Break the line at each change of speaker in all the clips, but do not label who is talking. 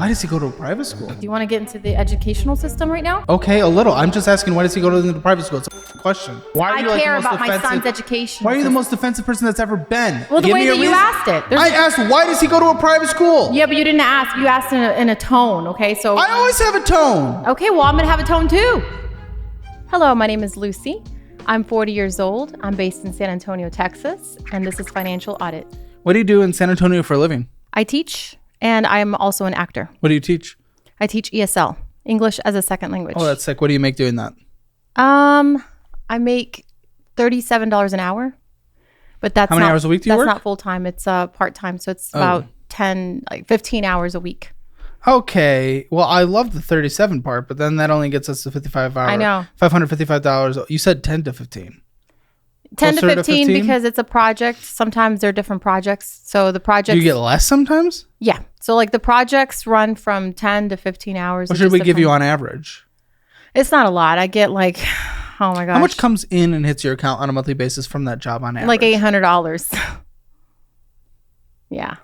Why does he go to a private school?
Do you want to get into the educational system right now?
Okay, a little. I'm just asking, why does he go to the private school? It's a question. Why are you
I care about my son's education.
Why are you the most defensive person that's ever been?
Well, the way that you asked it.
I asked, why does he go to a private school?
Yeah, but you didn't ask. You asked in a tone, okay? So
I always have a tone.
Okay, well, I'm going to have a tone too. Hello, my name is Lucy. I'm 40 years old. I'm based in San Antonio, Texas, and this is Financial Audit.
What do you do in San Antonio for a living?
I teach, and I'm also an actor.
What do you teach?
I teach ESL, English as a Second Language.
Oh, that's sick. What do you make doing that?
I make $37 an hour, but that's
how many hours a week do you work?
That's not full time. It's part time, so it's about 15 hours a week.
Okay. Well, I love the 37 part, but then that only gets us to 55 hours.
I know.
$555. You said 10 to 15.
10 to 15 because it's a project. Sometimes they're different projects. So the projects...
Do you get less sometimes?
Yeah. So like the projects run from 10 to 15 hours.
What should we give you on average?
It's not a lot. I get like, oh my gosh.
How much comes in and hits your account on a monthly basis from that job on average?
Like $800. Yeah.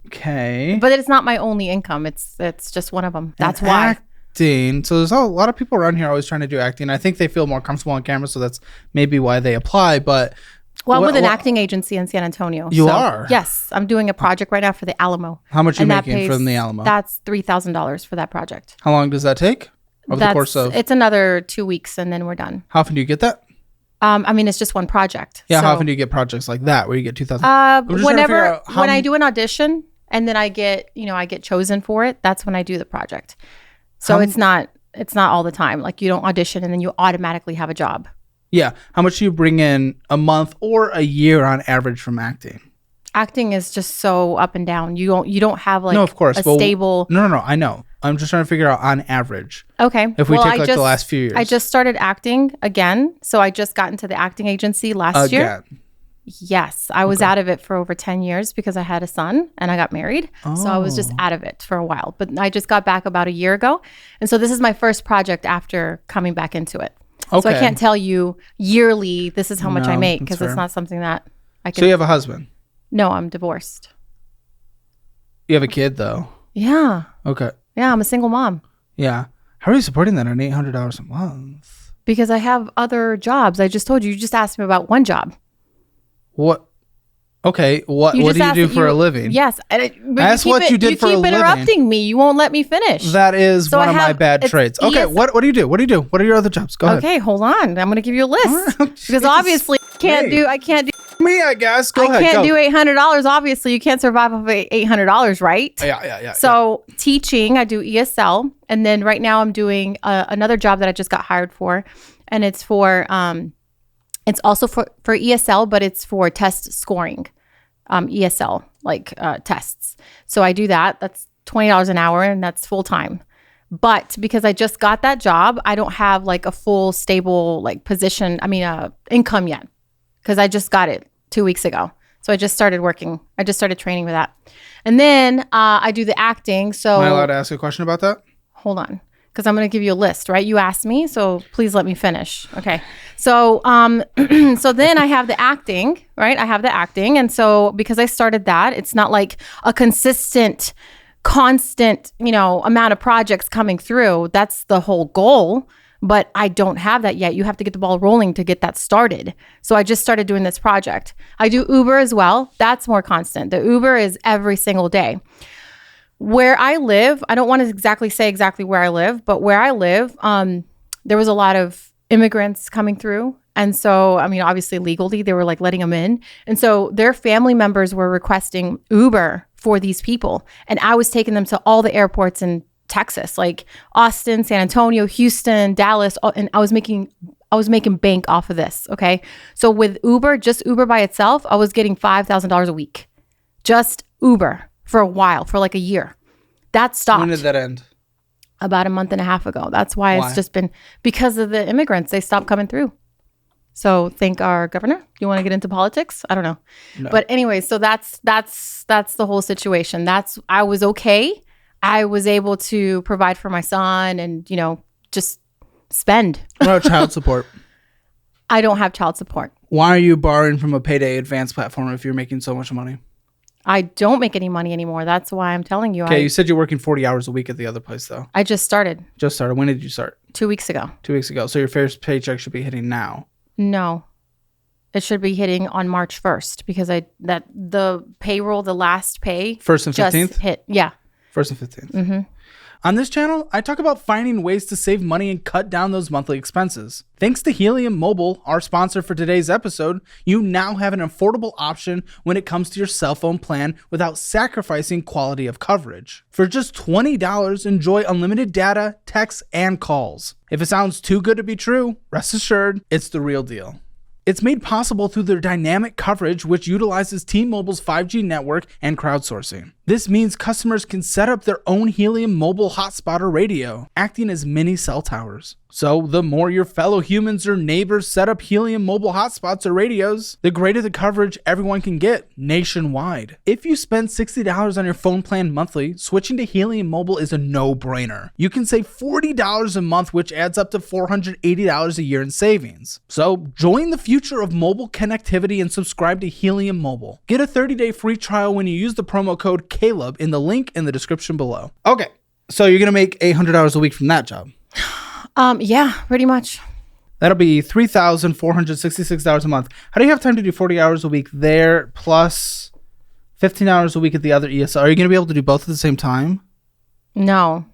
Okay.
But it's not my only income. It's just one of them. That's why.
Acting. So there's a lot of people around here always trying to do acting. I think they feel more comfortable on camera, so that's maybe why they apply. But
well, I'm with an acting agency in San Antonio.
You are?
Yes, I'm doing a project right now for the Alamo.
How much are you making from the Alamo?
That's $3,000 for that project.
How long does that take? Over the course of?
It's another 2 weeks, and then we're done.
How often do you get that?
I mean, it's just one project.
Yeah. So, how often do you get projects like that where you get $2,000?
Whenever when I do an audition and then I get chosen for it, that's when I do the project. So it's not all the time. Like you don't audition and then you automatically have a job.
Yeah. How much do you bring in a month or a year on average from acting?
Acting is just so up and down. You don't have like stable.
No. I know. I'm just trying to figure out on average.
Okay.
If we take the last few years.
I just started acting again. So I just got into the acting agency last year. Yes. I was out of it for over 10 years because I had a son and I got married. Oh. So I was just out of it for a while. But I just got back about a year ago. And so this is my first project after coming back into it. Okay. So I can't tell you yearly this is how much I make because it's not something that I can.
So you have a husband?
No, I'm divorced.
You have a kid though?
Yeah.
Okay.
Yeah, I'm a single mom.
Yeah. How are you supporting that on $800 a month?
Because I have other jobs. I just told you. You just asked me about one job.
What? Okay. What do you do for a living?
Yes.
Ask what you did for a living.
You keep interrupting me. You won't let me finish.
That is one of my bad traits. Okay.
Yes.
What do you do? What do you do? What are your other jobs? Go ahead.
Okay. Hold on. I'm going to give you a list. Because obviously I can't do
me, I guess. Go ahead.
I can't do $800. Obviously, you can't survive off of $800, right?
Yeah.
So teaching, I do ESL. And then right now I'm doing another job that I just got hired for. And it's for... It's also for ESL, but it's for test scoring, ESL, tests. So I do that. That's $20 an hour, and that's full time. But because I just got that job, I don't have like a full stable position. Income yet, because I just got it 2 weeks ago. So I just started working. I just started training with that, and then I do the acting. So
am I allowed to ask a question about that?
Hold on. Because I'm going to give you a list, right? You asked me, so please let me finish. Okay. So so then I have the acting, right? I have the acting. And so because I started that, it's not like a constant, amount of projects coming through. That's the whole goal. But I don't have that yet. You have to get the ball rolling to get that started. So I just started doing this project. I do Uber as well. That's more constant. The Uber is every single day. Where I live, I don't want to say exactly where I live, but where I live, there was a lot of immigrants coming through. And so, obviously legally, they were letting them in. And so their family members were requesting Uber for these people. And I was taking them to all the airports in Texas, like Austin, San Antonio, Houston, Dallas. And I was making bank off of this. Okay. So with Uber, just Uber by itself, I was getting $5,000 a week. Just Uber. For a while, for a year. That stopped.
When did that end?
About a month and a half ago. That's why it's just been because of the immigrants. They stopped coming through. So thank our governor. You want to get into politics? I don't know. No. But anyway, so that's the whole situation. I was okay. I was able to provide for my son and, just spend.
What about child support?
I don't have child support.
Why are you borrowing from a payday advance platform if you're making so much money?
I don't make any money anymore. That's why I'm telling you.
Okay, you said you're working 40 hours a week at the other place, though.
I just started.
Just started. When did you start?
2 weeks ago.
2 weeks ago. So your first paycheck should be hitting now.
No. It should be hitting on March 1st because the payroll, the last pay.
1st and 15th?
Just hit. Yeah.
1st and 15th. Mm-hmm. On this channel, I talk about finding ways to save money and cut down those monthly expenses. Thanks to Helium Mobile, our sponsor for today's episode, you now have an affordable option when it comes to your cell phone plan without sacrificing quality of coverage. For just $20, enjoy unlimited data, texts, and calls. If it sounds too good to be true, rest assured, it's the real deal. It's made possible through their dynamic coverage, which utilizes T-Mobile's 5G network and crowdsourcing. This means customers can set up their own Helium Mobile hotspot or radio, acting as mini cell towers. So the more your fellow humans or neighbors set up Helium Mobile hotspots or radios, the greater the coverage everyone can get nationwide. If you spend $60 on your phone plan monthly, switching to Helium Mobile is a no-brainer. You can save $40 a month, which adds up to $480 a year in savings. So join the future of mobile connectivity and subscribe to Helium Mobile. Get a 30-day free trial when you use the promo code Caleb in the link in the description below. Okay, so you're gonna make $800 a week from that job.
Yeah, pretty much.
That'll be $3,466 a month. How do you have time to do 40 hours a week there plus 15 hours a week at the other ESL? Are you going to be able to do both at the same time?
No.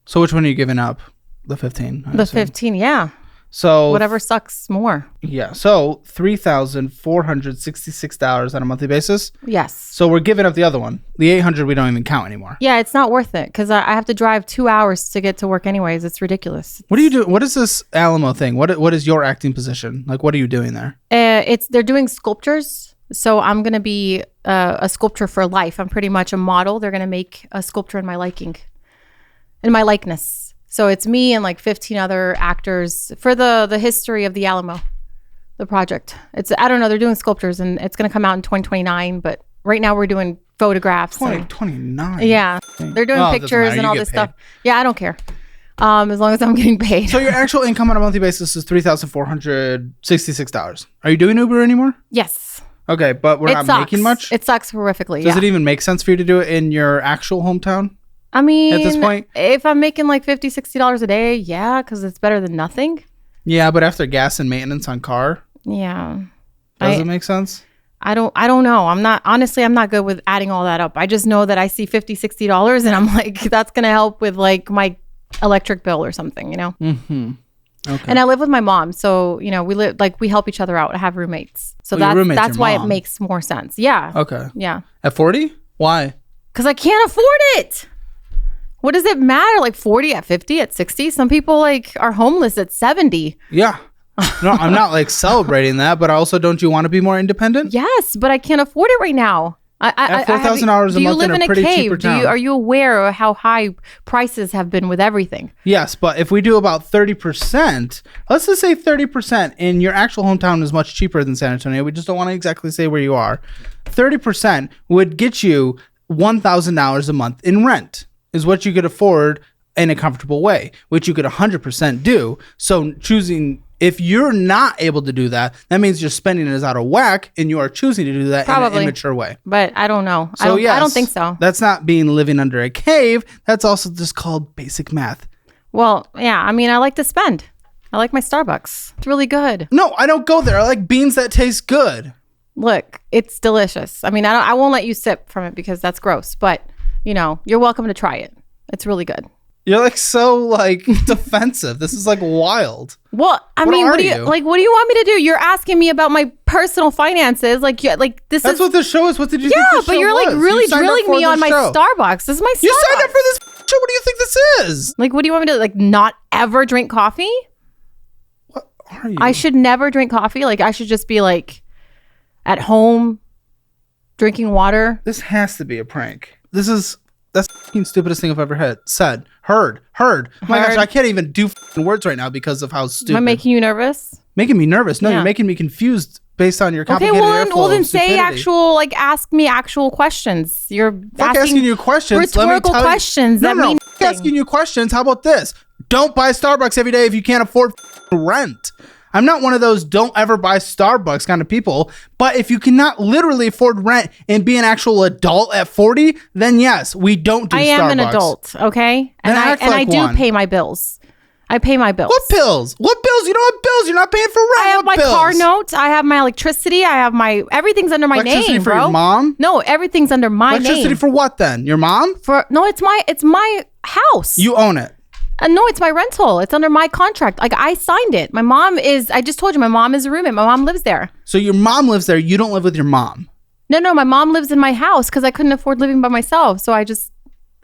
So which one are you giving up? The 15?
The assume. 15, yeah.
So
whatever sucks more.
Yeah. So $3,466 on a monthly basis.
Yes.
So we're giving up the other one. The 800 we don't even count anymore.
Yeah, it's not worth it because I have to drive 2 hours to get to work anyways. It's ridiculous.
What are you doing? What is this Alamo thing? What is your acting position? Like, what are you doing there?
They're doing sculptures. So I'm going to be a sculptor for life. I'm pretty much a model. They're going to make a sculpture in my liking, in my likeness. So it's me and like 15 other actors for the history of the Alamo, the project. I don't know, they're doing sculptures and it's going to come out in 2029, but right now we're doing photographs.
2029?
Yeah. They're doing pictures and all this stuff. Yeah, I don't care. As long as I'm getting paid.
So your actual income on a monthly basis is $3,466. Are you doing Uber anymore?
Yes.
Okay, but we're not making much?
It sucks horrifically,
Does it even make sense for you to do it in your actual hometown?
I mean,
at this point,
if I'm making like $50, $60 a day, yeah, because it's better than nothing.
Yeah, but after gas and maintenance on car,
yeah,
does it make sense?
I don't know. I'm not good with adding all that up. I just know that I see $50, $60 and I'm like, that's gonna help with like my electric bill or something, you know.
Mm-hmm. Okay.
And I live with my mom, so you know we help each other out. I have roommates, so that's why it makes more sense. Yeah.
Okay.
Yeah.
At 40, why?
Because I can't afford it. What does it matter? Like 40, at 50, at 60? Some people like are homeless at 70.
Yeah. No, I'm not like celebrating that, but also don't you want to be more independent?
Yes, but I can't afford it right now.
At $4,000 a month in a pretty cheaper town.
Are you aware of how high prices have been with everything?
Yes, but if we do about 30%, let's just say 30% in your actual hometown is much cheaper than San Antonio. We just don't want to exactly say where you are. 30% would get you $1,000 a month in rent. Is what you could afford in a comfortable way, which you could 100% do. So choosing, if you're not able to do that, that means your spending is out of whack and you are choosing to do that in an immature way.
But I don't know.
So
I don't think so.
That's not living under a cave. That's also just called basic math.
Well, yeah. I mean, I like to spend. I like my Starbucks. It's really good.
No, I don't go there. I like beans that taste good.
Look, it's delicious. I mean, I won't let you sip from it because that's gross, but you know, you're welcome to try it. It's really good.
You're like so like defensive. This is like wild.
Well, what do you want me to do? You're asking me about my personal finances. Like this
That's what the show is. What did you think the show
but you're
was?
like really drilling me on my Starbucks. This is my Starbucks.
You signed up for this show. What do you think this is?
Like, what do you want me to like not ever drink coffee?
What are you?
I should never drink coffee. Like I should just be like at home drinking water.
This has to be a prank. That's the stupidest thing I've ever heard. Oh my gosh, I can't even do words right now because of how stupid.
Am I making you nervous?
Making me nervous. No, you're making me confused based on your complicated
well then say ask me actual questions. You're
asking you questions.
Rhetorical questions.
Asking you questions. How about this? Don't buy Starbucks every day if you can't afford rent. I'm not one of those don't ever buy Starbucks kind of people. But if you cannot literally afford rent and be an actual adult at 40, then yes, we don't do Starbucks.
I am an adult, okay? And I do pay my bills. I pay my bills.
What bills? What bills? You don't have bills. You're not paying for rent.
I have my car notes. I have my electricity. I have everything's under my name, bro.
Electricity for your mom?
No, everything's under my name.
Electricity for what then? Your mom?
No, it's my house.
You own it.
No, it's my rental. It's under my contract. Like I signed it. I just told you, my mom is a roommate. My mom lives there.
So your mom lives there. You don't live with your mom.
No, my mom lives in my house because I couldn't afford living by myself. So I just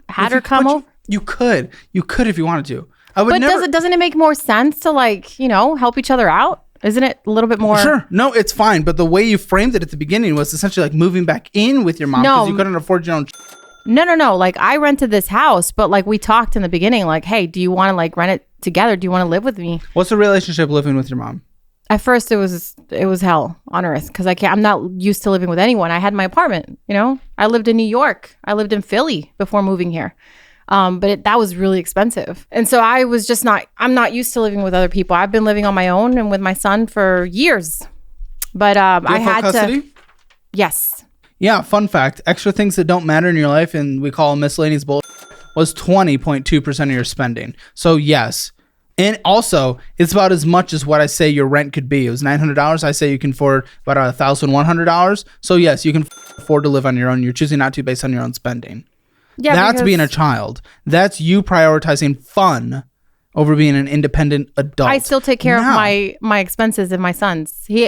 had her come over.
You could if you wanted to.
Doesn't it make more sense to help each other out? Isn't it a little bit more?
Sure. No, it's fine. But the way you framed it at the beginning was essentially like moving back in with your mom because you couldn't afford your own.
No. Like I rented this house, but like we talked in the beginning, like, hey, do you want to like rent it together? Do you want to live with me?
What's the relationship living with your mom?
At first, it was hell on earth because I'm not used to living with anyone. I had my apartment. I lived in New York. I lived in Philly before moving here. But that was really expensive. And so I was just I'm not used to living with other people. I've been living on my own and with my son for years. But I had to. Yes.
Yeah. Fun fact. Extra things that don't matter in your life and we call miscellaneous bull was 20.2% of your spending. So yes. And also it's about as much as what I say your rent could be. It was $900. I say you can afford about $1,100. So yes, you can afford to live on your own. You're choosing not to based on your own spending. Yeah, that's being a child. That's you prioritizing fun over being an independent adult.
I still take care of my expenses and my son's. He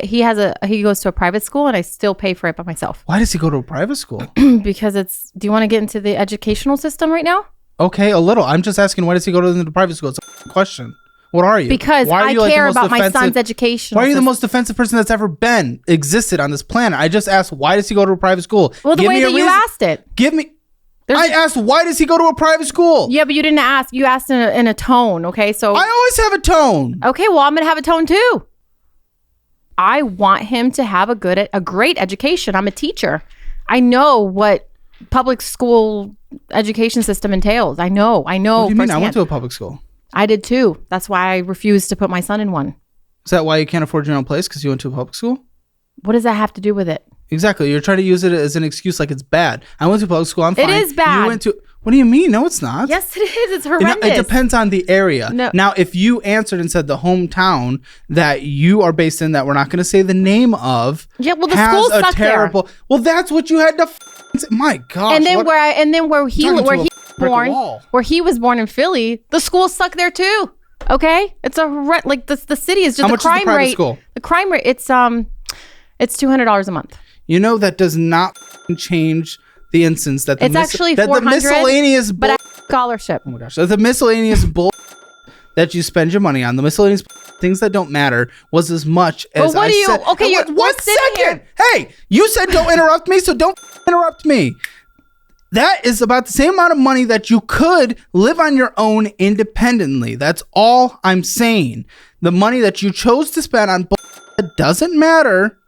goes to a private school and I still pay for it by myself.
Why does he go to a private school?
Because do you want to get into the educational system right now?
Okay, a little. I'm just asking, why does he go to the private school? It's a question. What are you?
Because I care about my son's education.
Why are you the most defensive person that's ever existed on this planet? I just asked, why does he go to a private school?
Well, the way that you asked it.
I asked, why does he go to a private school?
Yeah, but you didn't ask. You asked in a tone, okay? So
I always have a tone.
Okay, well, I'm going to have a tone too. I want him to have a great education. I'm a teacher. I know what public school education system entails. I know.
What do you mean? I went to a public school.
I did too. That's why I refused to put my son in one.
Is that why you can't afford your own place? Because you went to a public school?
What does that have to do with it?
Exactly. You're trying to use it as an excuse like it's bad. I went to public school. I'm fine.
It is bad.
What do you mean? No, it's not.
Yes, it is. It's horrendous.
It depends on the area. No. Now, if you answered and said the hometown that you are based in that we're not going to say the name of,
yeah, well, the school sucked there.
Well, that's what you had to say. My gosh.
And then where he was born in Philly, the school sucked there too. Okay, it's the city is just
how much
the crime
is the private
rate.
School?
The crime rate it's $200 a month.
That does not change the instance that
actually $400,
the miscellaneous
but a scholarship.
Oh my gosh, the miscellaneous bull that you spend your money on, the miscellaneous things that don't matter, was as much as
I said. Okay, you're
1 second. Here. Hey, you said don't interrupt me, so don't interrupt me. That is about the same amount of money that you could live on your own independently. That's all I'm saying. The money that you chose to spend on that doesn't matter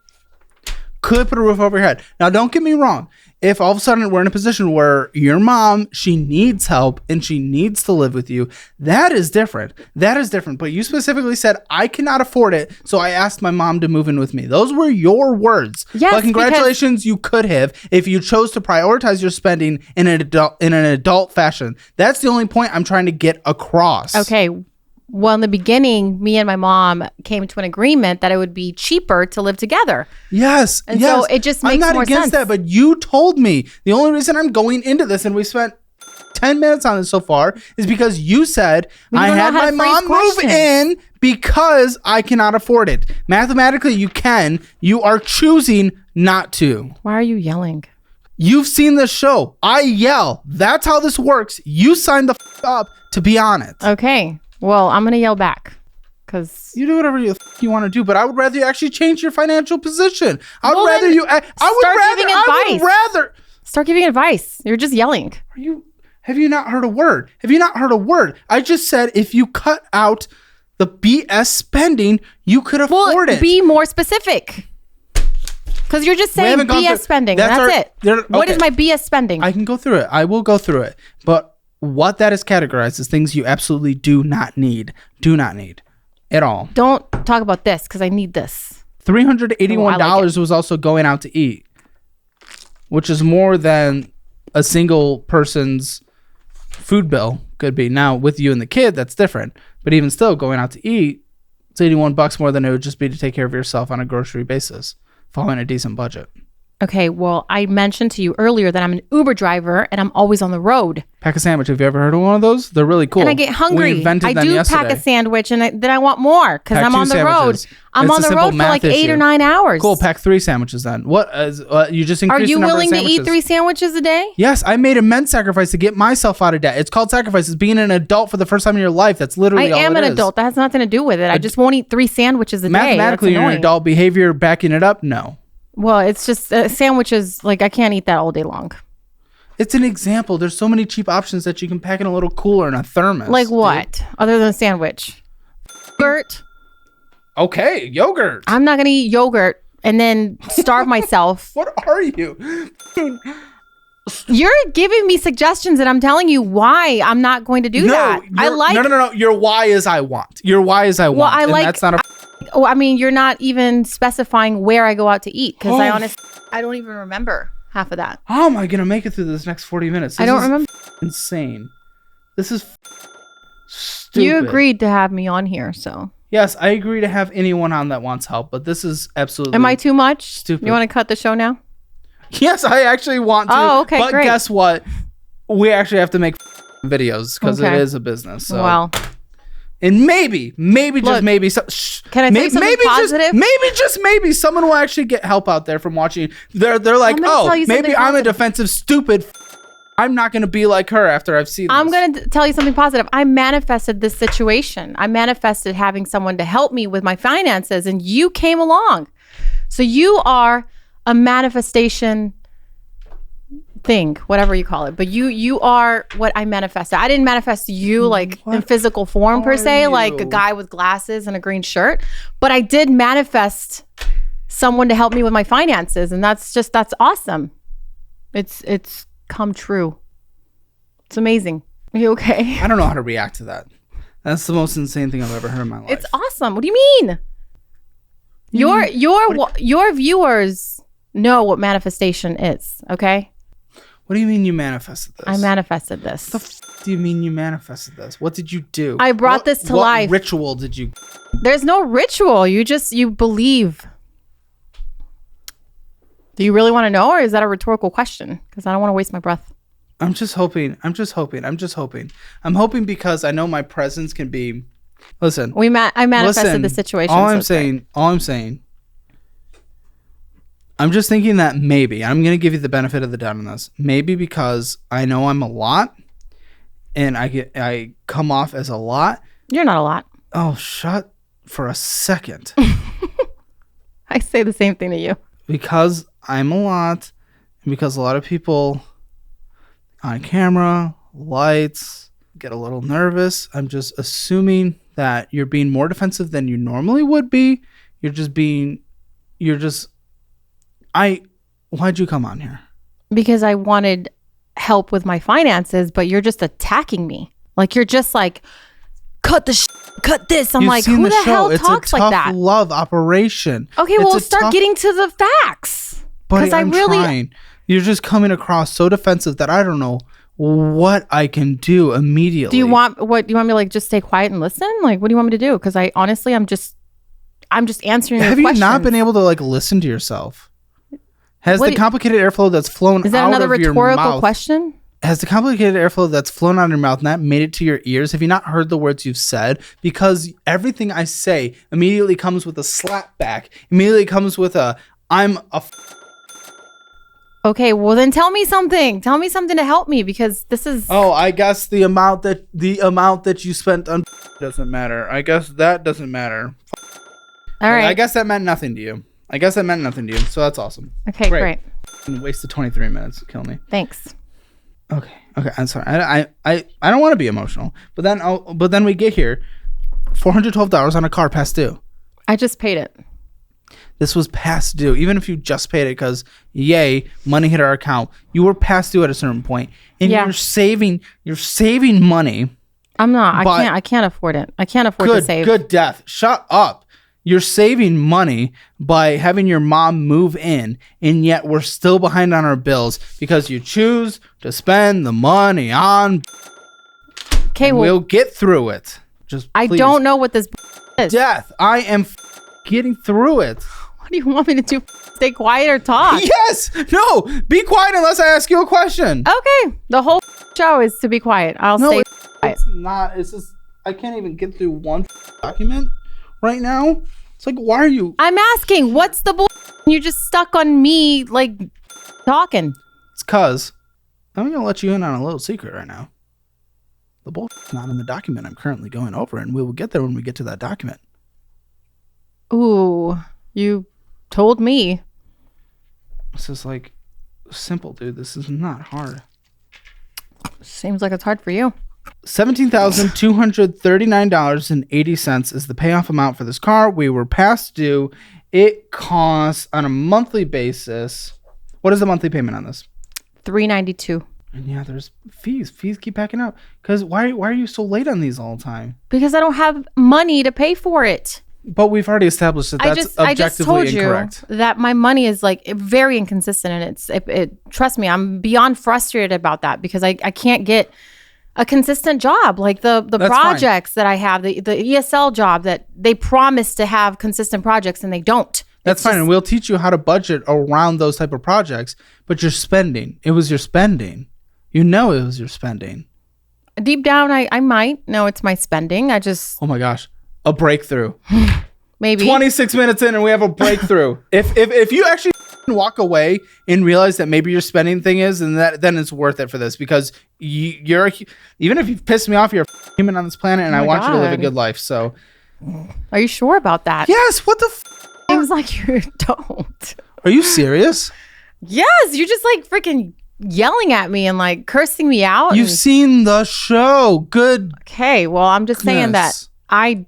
could put a roof over your head. Now, don't get me wrong. If all of a sudden we're in a position where your mom, she needs help and she needs to live with you, that is different. That is different. But you specifically said, I cannot afford it, so I asked my mom to move in with me. Those were your words.
Yes,
but congratulations, you could have if you chose to prioritize your spending in an adult fashion. That's the only point I'm trying to get across.
Okay. Well, in the beginning, me and my mom came to an agreement that it would be cheaper to live together.
Yes.
And so it just makes more sense.
I'm not against that, but you told me the only reason I'm going into this, and we spent 10 minutes on this so far, is because you said I had my mom move in because I cannot afford it. Mathematically, you can. You are choosing not to.
Why are you yelling?
You've seen this show. I yell. That's how this works. You signed the up to be on it.
Okay. Well, I'm going to yell back because
you do whatever you want to do, but I would rather you actually change your financial position. I would rather
start giving advice. You're just yelling.
Have you not heard a word? I just said if you cut out the BS spending, you could afford it.
Be more specific. Because you're just saying BS spending. That's it. What is my BS spending?
I can go through it. I will go through it. But what that is categorized as things you absolutely do not need. at all.
Don't talk about this because I need this.
$381 was also going out to eat, which is more than a single person's food bill could be. Now, with you and the kid, that's different. But even still, going out to eat, it's $81 more than it would just be to take care of yourself on a grocery basis, following a decent budget.
Okay, well, I mentioned to you earlier that I'm an Uber driver and I'm always on the road.
Pack a sandwich. Have you ever heard of one of those? They're really cool.
And I get hungry.
We invented them
I do
yesterday.
pack a sandwich and then I want more because
Pack
I'm
2
on the
sandwiches.
road. I'm
It's
on
a
the road
simple
for
math
like 8
issue.
or 9 hours.
Cool. Pack 3 sandwiches then. What? You just
Are
increased
you
the number
willing
of
to
sandwiches.
eat 3 sandwiches a day?
Yes, I made immense sacrifice to get myself out of debt. It's called sacrifice. It's being an adult for the first time in your life. That's literally all it is.
I am an adult. That has nothing to do with it. I just won't eat 3 sandwiches a day.
Mathematically,
That's
you're an
annoying.
adult. Behavior backing it up? No.
Well, it's just sandwiches. Like I can't eat that all day long.
It's an example. There's so many cheap options that you can pack in a little cooler in a thermos.
Like
dude.
what? Other than a sandwich? Yogurt.
Okay, yogurt.
I'm not gonna eat yogurt and then starve myself.
What are you?
You're giving me suggestions and I'm telling you why I'm not going to do that. I like.
No. Your why is I want. Your why is I want.
I
and
like-
that's not a.
Oh, I mean, you're not even specifying where I go out to eat because I don't even remember half of that.
How am I gonna make it through this next 40 minutes? This
I don't
is
remember.
Insane. This is stupid.
You agreed to have me on here, so.
Yes, I agree to have anyone on that wants help, but this is absolutely.
Am I too much?
Stupid.
You want to cut the show now?
Yes, I actually want to.
Oh, okay,
but
great.
guess what? We actually have to make videos because
Okay.
it is a business. So.
Well,
And maybe
Look,
just maybe. Can
I tell you something positive?
Just maybe someone will actually get help out there from watching. They're like,
I'm gonna
oh,
tell you
maybe
something
I'm a
positive.
defensive stupid. I'm not going to be like her after I've seen this.
I'm going to tell you something positive. I manifested this situation. I manifested having someone to help me with my finances, and you came along. So you are a manifestation thing, whatever you call it. But you are what I manifested. I didn't manifest you like in physical form per se, like a guy with glasses and a green shirt. But I did manifest someone to help me with my finances, and that's awesome. It's come true. It's amazing. Are you okay?
I don't know how to react to that. That's the most insane thing I've ever heard in my life.
It's awesome. What do you mean? Your viewers know what manifestation is, okay?
What do you mean you manifested this?
I manifested this.
What the do you mean you manifested this? What did you do?
I brought this to life.
What ritual did you?
There's no ritual. You believe. Do you really want to know, or is that a rhetorical question? Because I don't want to waste my breath.
I'm just hoping. I'm hoping because I know my presence can be. Listen.
I manifested the situation.
All
so
I'm
it's great.
saying. I'm just thinking that maybe I'm going to give you the benefit of the doubt on this. Maybe because I know I'm a lot, and I come off as a lot.
You're not a lot.
Oh, shut for a second.
I say the same thing to you.
Because I'm a lot, and because a lot of people on camera, lights, get a little nervous. I'm just assuming that you're being more defensive than you normally would be. Why'd you come on here?
Because I wanted help with my finances, but you're just attacking me. Like you're just like, cut cut this. I'm
You've
like,
seen
who
the
the
show.
hell
It's
talks
a
like
tough
that?
love operation.
Okay,
It's
well,
a
start
tough-
getting to the facts.
Buddy,
Because
I'm trying. You're just coming across so defensive that I don't know what I can do immediately.
Do you want me to like just stay quiet and listen? Like, what do you want me to do? Because I honestly, I'm just answering your
Have you
questions.
not been able to like listen to yourself? Has
What
the
do-
complicated airflow that's flown
Is that
out
another
of your
rhetorical
mouth?
question?
Has the complicated airflow that's flown out of your mouth not made it to your ears? Have you not heard the words you've said? Because everything I say immediately comes with a slap back. Immediately comes with
Okay, well then tell me something. Tell me something to help me because this is.
Oh, I guess the amount that you spent on doesn't matter. I guess that doesn't matter.
All right.
I guess that meant nothing to you. So that's awesome.
Okay, great.
Wasted 23 minutes. Kill me.
Thanks.
Okay. I'm sorry. I don't want to be emotional. But then we get here, $412 on a car past due.
I just paid it.
This was past due. Even if you just paid it because, yay, money hit our account, you were past due at a certain point, and
Yeah.
you're saving money
I'm not.
But
I can't afford it. I can't afford to save.
Good death. Shut up. You're saving money by having your mom move in, and yet we're still behind on our bills because you choose to spend the money on.
Okay, well,
we'll get through it. Just
I
please.
don't know what this is.
Death. I am getting through it.
What do you want me to do? Stay quiet or talk?
Yes. No. Be quiet unless I ask you a question.
Okay. The whole show is to be quiet. I'll stay quiet.
It's not. It's just I can't even get through one document right now. It's like, why are you?
I'm asking, what's the bull? You just stuck on me like talking.
It's cause I'm gonna let you in on a little secret right now. The bull's not in the document I'm currently going over, and we will get there when we get to that document.
Ooh, you told me.
This is like simple, dude. This is not hard.
Seems like it's hard for you.
$17,239.80 is the payoff amount for this car. We were past due. It costs on a monthly basis. What is the monthly payment on this?
$392.
And yeah, there's fees. Fees keep packing up. Because why are you so late on these all the time?
Because I don't have money to pay for it.
But we've already established that that's
I just told
incorrect.
you that my money is like very inconsistent, and trust me, I'm beyond frustrated about that because I can't get a consistent job. Like the projects that I have, the ESL job that they promise to have consistent projects and they don't.
That's fine. And we'll teach you how to budget around those type of projects, but you're spending. It was your spending. You know it was your spending.
Deep down, I might know it's my spending. I just...
Oh my gosh. A breakthrough.
Maybe
26 minutes in and we have a breakthrough. if you actually walk away and realize that maybe your spending thing is, and then it's worth it for this, because you're even if you've pissed me off, you're a human on this planet, and I want you to live a good life. So,
are you sure about that?
Yes. What the?
Seems like you don't.
Are you serious?
Yes. You're just like freaking yelling at me and like cursing me out.
You've seen the show. Good.
Okay. Well, I'm just saying that I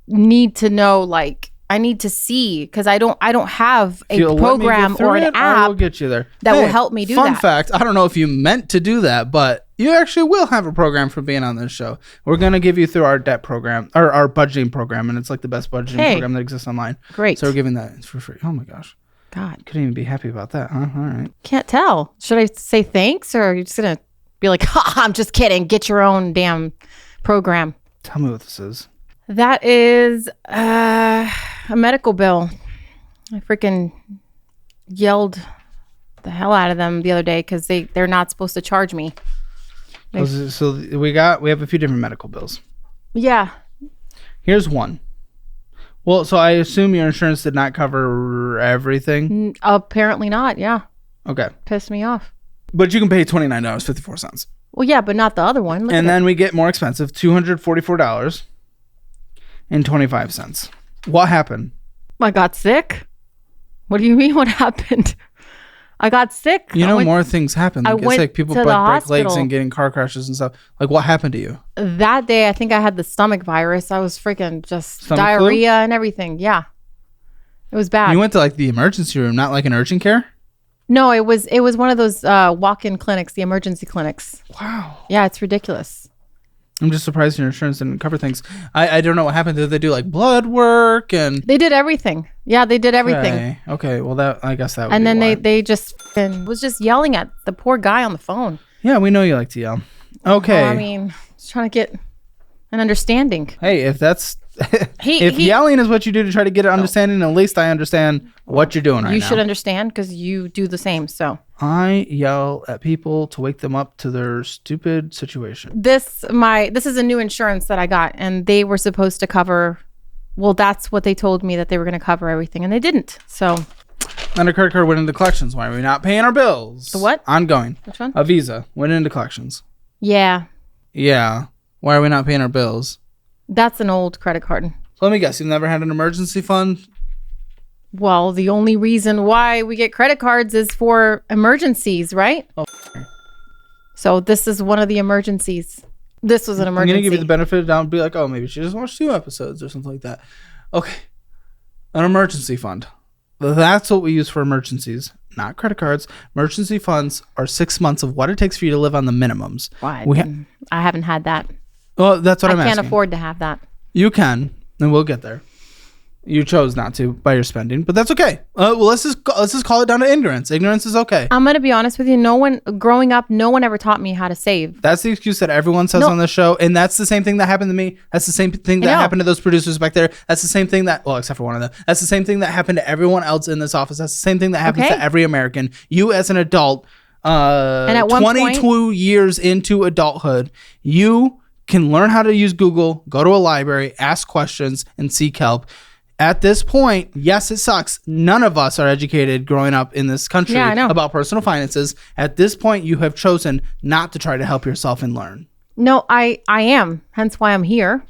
need to know, like, I need to see, because I don't have a program or an app
will get you there.
that will help me do that.
Fun fact, I don't know if you meant to do that, but you actually will have a program for being on this show. We're going to give you through our debt program, or our budgeting program, and it's like the best budgeting program that exists online.
Great.
So we're giving that for free. Oh my gosh.
God.
Couldn't even be happy about that, huh? All right.
Can't tell. Should I say thanks, or are you just going to be like, ha, I'm just kidding. Get your own damn program.
Tell me what this is.
That is a medical bill. I freaking yelled the hell out of them the other day because they're not supposed to charge me.
So we have a few different medical bills.
Yeah.
Here's one. Well, so I assume your insurance did not cover everything?
Apparently not, yeah.
Okay.
Pissed me off.
But you can pay $29.54.
Well, yeah, but not the other one.
And then we get more expensive, $244.25. What happened?
I got sick. What do you mean what happened? I got sick.
More things happen. Like, it's like people break legs and get in car crashes and stuff. Like, what happened to you?
That day, I think I had the stomach virus. I was freaking just
stomach
diarrhea
flu?
And everything. Yeah. It was bad.
You went to like the emergency room, not like an urgent care?
No, it was one of those walk-in clinics, the emergency clinics.
Wow.
Yeah, it's ridiculous.
I'm just surprised your insurance didn't cover things. I don't know what happened. Did they do like blood work and?
They did everything. Yeah, they did everything.
Okay. Well, I guess that would
and
be
then
why.
they just was just yelling at the poor guy on the phone.
Yeah, we know you like to yell. Okay.
Well, I mean, just trying to get an understanding.
Hey, if that's if yelling is what you do to try to get an understanding, at least I understand what you're doing right now.
You should understand because you do the same. So
I yell at people to wake them up to their stupid situation.
This is a new insurance that I got, and they were supposed to cover. Well, that's what they told me, that they were going to cover everything, and they didn't. So.
And a credit card went into collections. Why are we not paying our bills?
The what?
Ongoing.
Which one?
A Visa went into collections.
Yeah.
Yeah. Why are we not paying our bills?
That's an old credit card.
So let me guess. You've never had an emergency fund?
Well, the only reason why we get credit cards is for emergencies, right?
Oh.
So this is one of the emergencies. This was an emergency.
I'm going to give you the benefit of the doubt and be like, oh, maybe she just watched 2 episodes or something like that. Okay. An emergency fund. That's what we use for emergencies, not credit cards. Emergency funds are 6 months of what it takes for you to live on the minimums.
Why? I haven't had that.
Well, that's what I'm asking.
I can't afford to have that.
You can, and we'll get there. You chose not to by your spending, but that's okay. Well, let's just call it down to ignorance. Ignorance is okay.
I'm gonna be honest with you. Growing up, no one ever taught me how to save.
That's the excuse that everyone says on the show, and that's the same thing that happened to me. That's the same thing that happened to those producers back there. That's the same thing that, well, except for one of them. That's the same thing that happened to everyone else in this office. That's the same thing that happens to every American. You as an adult, and at 22 years into adulthood, you can learn how to use Google, go to a library, ask questions, and seek help. At this point, yes, it sucks. None of us are educated growing up in this country about personal finances. At this point, you have chosen not to try to help yourself and learn.
No, I am. Hence why I'm here.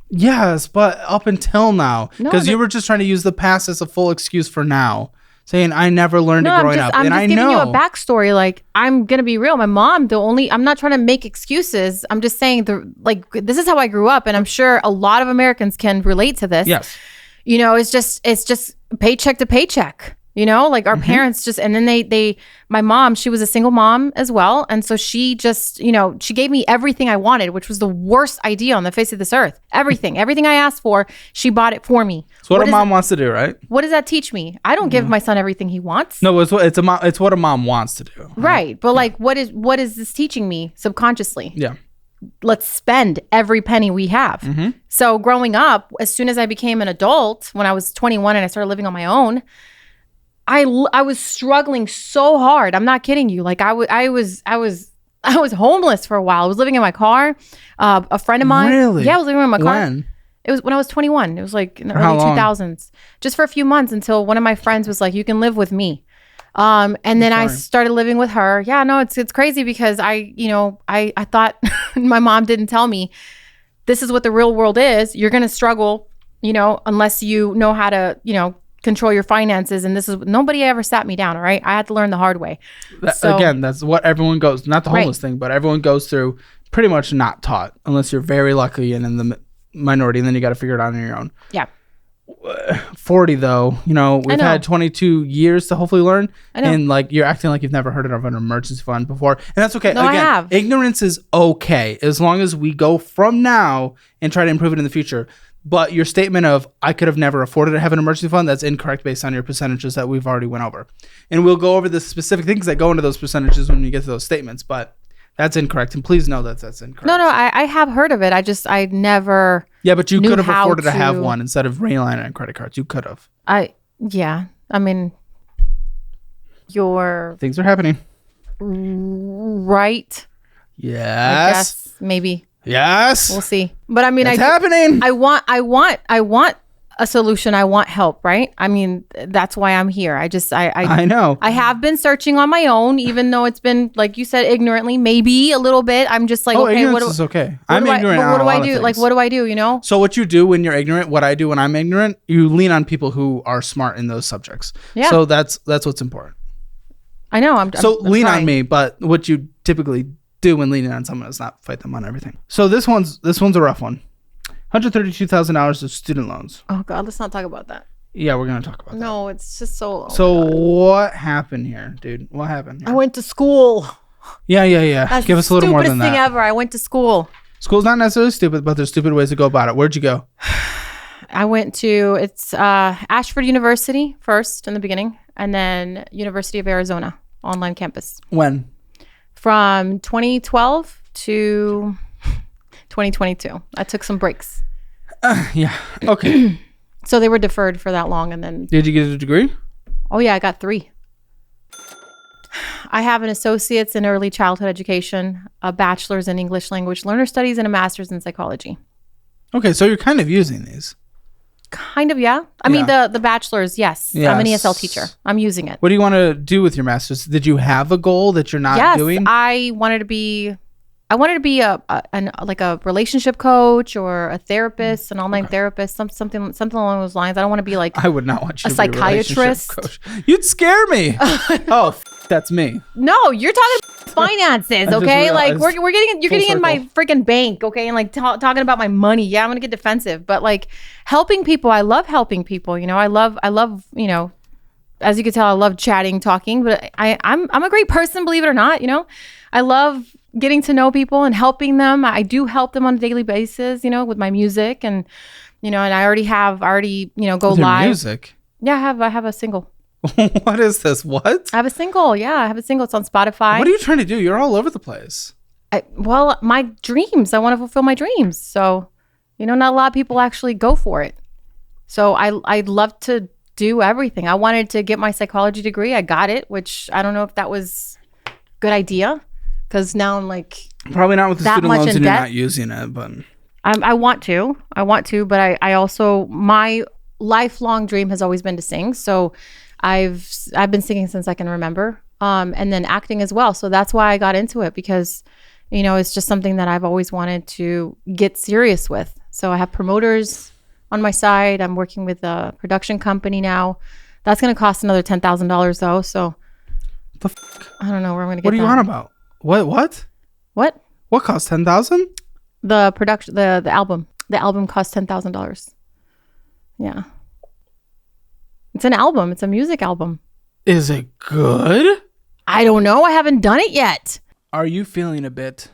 Yes, but up until now, because you were just trying to use the past as a full excuse for now, saying I never learned it growing up.
I'm just giving you a backstory. Like, I'm gonna be real. My mom, I'm not trying to make excuses. I'm just saying this is how I grew up, and I'm sure a lot of Americans can relate to this.
Yes.
You know, it's just paycheck to paycheck, you know, like our parents just, and then my mom, she was a single mom as well. And so she just, you know, she gave me everything I wanted, which was the worst idea on the face of this earth. Everything I asked for, she bought it for me.
It's what a mom wants to do, right?
What does that teach me? I don't give my son everything he wants.
No, it's what a mom wants to do.
Right. But like, what is this teaching me subconsciously?
Yeah.
Let's spend every penny we have. So growing up, as soon as I became an adult, when I was 21 and I started living on my own, I was struggling so hard. I'm not kidding you. Like I was homeless for a while. I was living in my car. A friend of mine.
Really?
Yeah, I was living in my car.
When?
It was when I was 21. It was like in the early 2000s. Just for a few months until one of my friends was like, "You can live with me." And then I started living with her. Yeah, no, it's crazy because I thought my mom didn't tell me this is what the real world is. You're going to struggle, you know, unless you know how to, you know, control your finances. And nobody ever sat me down. All right. I had to learn the hard way.
Again, that's what everyone goes, not the homeless thing, but everyone goes through pretty much not taught unless you're very lucky and in the minority. And then you got to figure it out on your own.
Yeah.
40 though, you know, we've had 22 years to hopefully learn, and like you're acting like you've never heard of an emergency fund before, and that's okay.
No,
again,
I have.
Ignorance is okay as long as we go from now and try to improve it in the future. But your statement of I could have never afforded to have an emergency fund, that's incorrect based on your percentages that we've already went over, and we'll go over the specific things that go into those percentages when we get to those statements. But that's incorrect, and please know that that's incorrect.
No, I have heard of it. I never.
Yeah, but you could have afforded to have one instead of relying on credit cards. You could have.
I mean,
things are happening.
Right.
Yes.
I guess maybe.
Yes.
We'll see. But I mean,
it's happening.
I want a solution. I want help, right? I mean, that's why I'm here. I
know.
I have been searching on my own, even though it's been, like you said, ignorantly, maybe a little bit. I'm just like, okay,
ignorance is okay. I'm ignorant.
But what do I do? Like, what do I do? You know?
So what you do when you're ignorant, what I do when I'm ignorant, you lean on people who are smart in those subjects. Yeah. So that's what's important.
I know. I'm
lean
trying.
on me, but what you typically do when leaning on someone is not fight them on everything. So this one's a rough one. $132,000 of student loans.
Oh God, let's not talk about that.
Yeah, we're gonna talk about that.
No, it's just so.
So what happened here, dude? What happened here?
I went to school.
Yeah. Give us a little more than that.
Stupidest thing ever. I went to school.
School's not necessarily stupid, but there's stupid ways to go about it. Where'd you go?
I went to Ashford University first in the beginning, and then University of Arizona online campus.
When?
From 2012 to 2022. I took some breaks.
Yeah. Okay.
So they were deferred for that long, and then.
Did you get a degree?
Oh yeah, I got 3. I have an associate's in early childhood education, a bachelor's in English language learner studies, and a master's in psychology.
Okay, so you're kind of using these.
Kind of, yeah. I mean, the bachelor's, yes. I'm an ESL teacher. I'm using it.
What do you want to do with your master's? Did you have a goal that you're not doing?
Yes, I wanted to be a relationship coach or a therapist, an online therapist, something along those lines. I don't want to be like
I would not want you
a
to be a
psychiatrist.
Coach. You'd scare me. That's me.
No, you're talking finances, okay? Like you're getting in my freaking bank, okay? And like talking about my money. Yeah, I'm gonna get defensive, but like helping people, I love helping people. You know, I love you know. as you can tell, I love chatting, talking, but I'm a great person, believe it or not. I love getting to know people and helping them. I do help them on a daily basis, with my music, and and I already go
With your
live.
music?
Yeah, I have a single.
What is this? What?
I have a single. Yeah, I have a single. It's on Spotify.
What are you trying to do? You're all over the place.
My dreams. I want to fulfill my dreams. So, not a lot of people actually go for it. So I'd love to do everything. I wanted to get my psychology degree. I got it, which I don't know if that was a good idea, because now I'm like
probably not with the
that
student
much
loans
in
and you're
debt.
not using it, but
I want to, but I also, my lifelong dream has always been to sing. So I've been singing since I can remember, and then acting as well. So that's why I got into it, because it's just something that I've always wanted to get serious with. So I have promoters on my side. I'm working with a production company now. That's going to cost another $10,000 though. So I don't know where I'm going to get.
What are you on about? What? What cost $10,000?
The production, the album. The album cost $10,000. Yeah. It's an album. It's a music album.
Is it good?
I don't know. I haven't done it yet.
Are you feeling a bit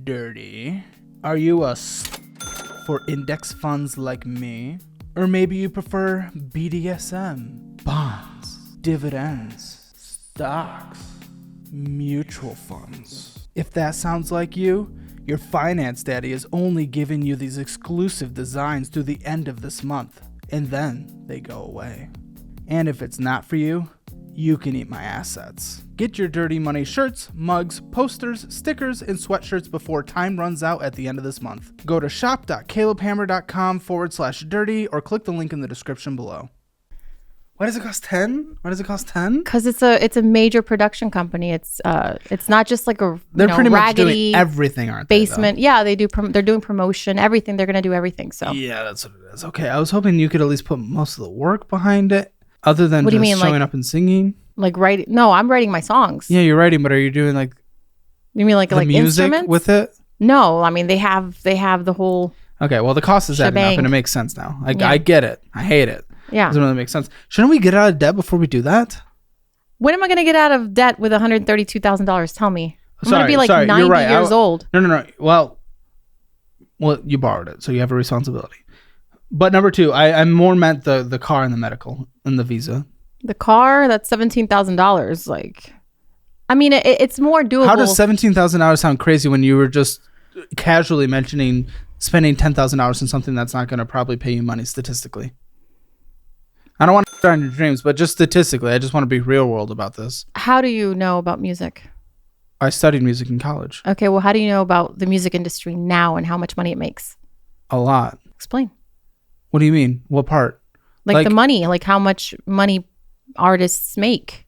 dirty? Are you for index funds like me? Or maybe you prefer BDSM, bonds, dividends, stocks, mutual funds. If that sounds like you, your finance daddy is only giving you these exclusive designs through the end of this month, and then they go away. And if it's not for you, you can eat my assets. Get your Dirty Money shirts, mugs, posters, stickers, and sweatshirts before time runs out at the end of this month. Go to shop.calebhammer.com/dirty or click the link in the description below. Why does it cost 10? Why does it cost 10?
Because it's a major production company. It's not just like a
They're pretty much
raggedy
doing everything, aren't
basement.
they?
Yeah, they do. They're doing promotion, everything. They're gonna do everything. So
Yeah, that's what it is. Okay, I was hoping you could at least put most of the work behind it, other than
What do you
just
mean,
showing
like-
up and singing.
like writing. No, I'm writing my songs.
Yeah, you're writing, but are you doing like
You mean like
the music
instruments
with it?
No, I mean they have the whole.
Okay, well the cost is adding up,
Shebang.
and it makes sense now.
Yeah.
I get it. I hate it.
Yeah.
Doesn't really make sense. Shouldn't we get out of debt before we do that?
When am I gonna get out of debt with $132,000? Tell me. I'm
Sorry,
gonna be like
sorry,
90
you're right.
years old.
No. Well, you borrowed it, so you have a responsibility. But number two, I more meant the car and the medical and the visa.
The car, that's $17,000. Like, I mean, it's more doable.
How does $17,000 sound crazy when you were just casually mentioning spending $10,000 on something that's not going to probably pay you money statistically? I don't want to on your dreams, but just statistically, I just want to be real world about this.
How do you know about music?
I studied music in college.
Okay, well, how do you know about the music industry now and how much money it makes?
A lot.
Explain.
What do you mean? What part?
Like the money, like how much money artists make.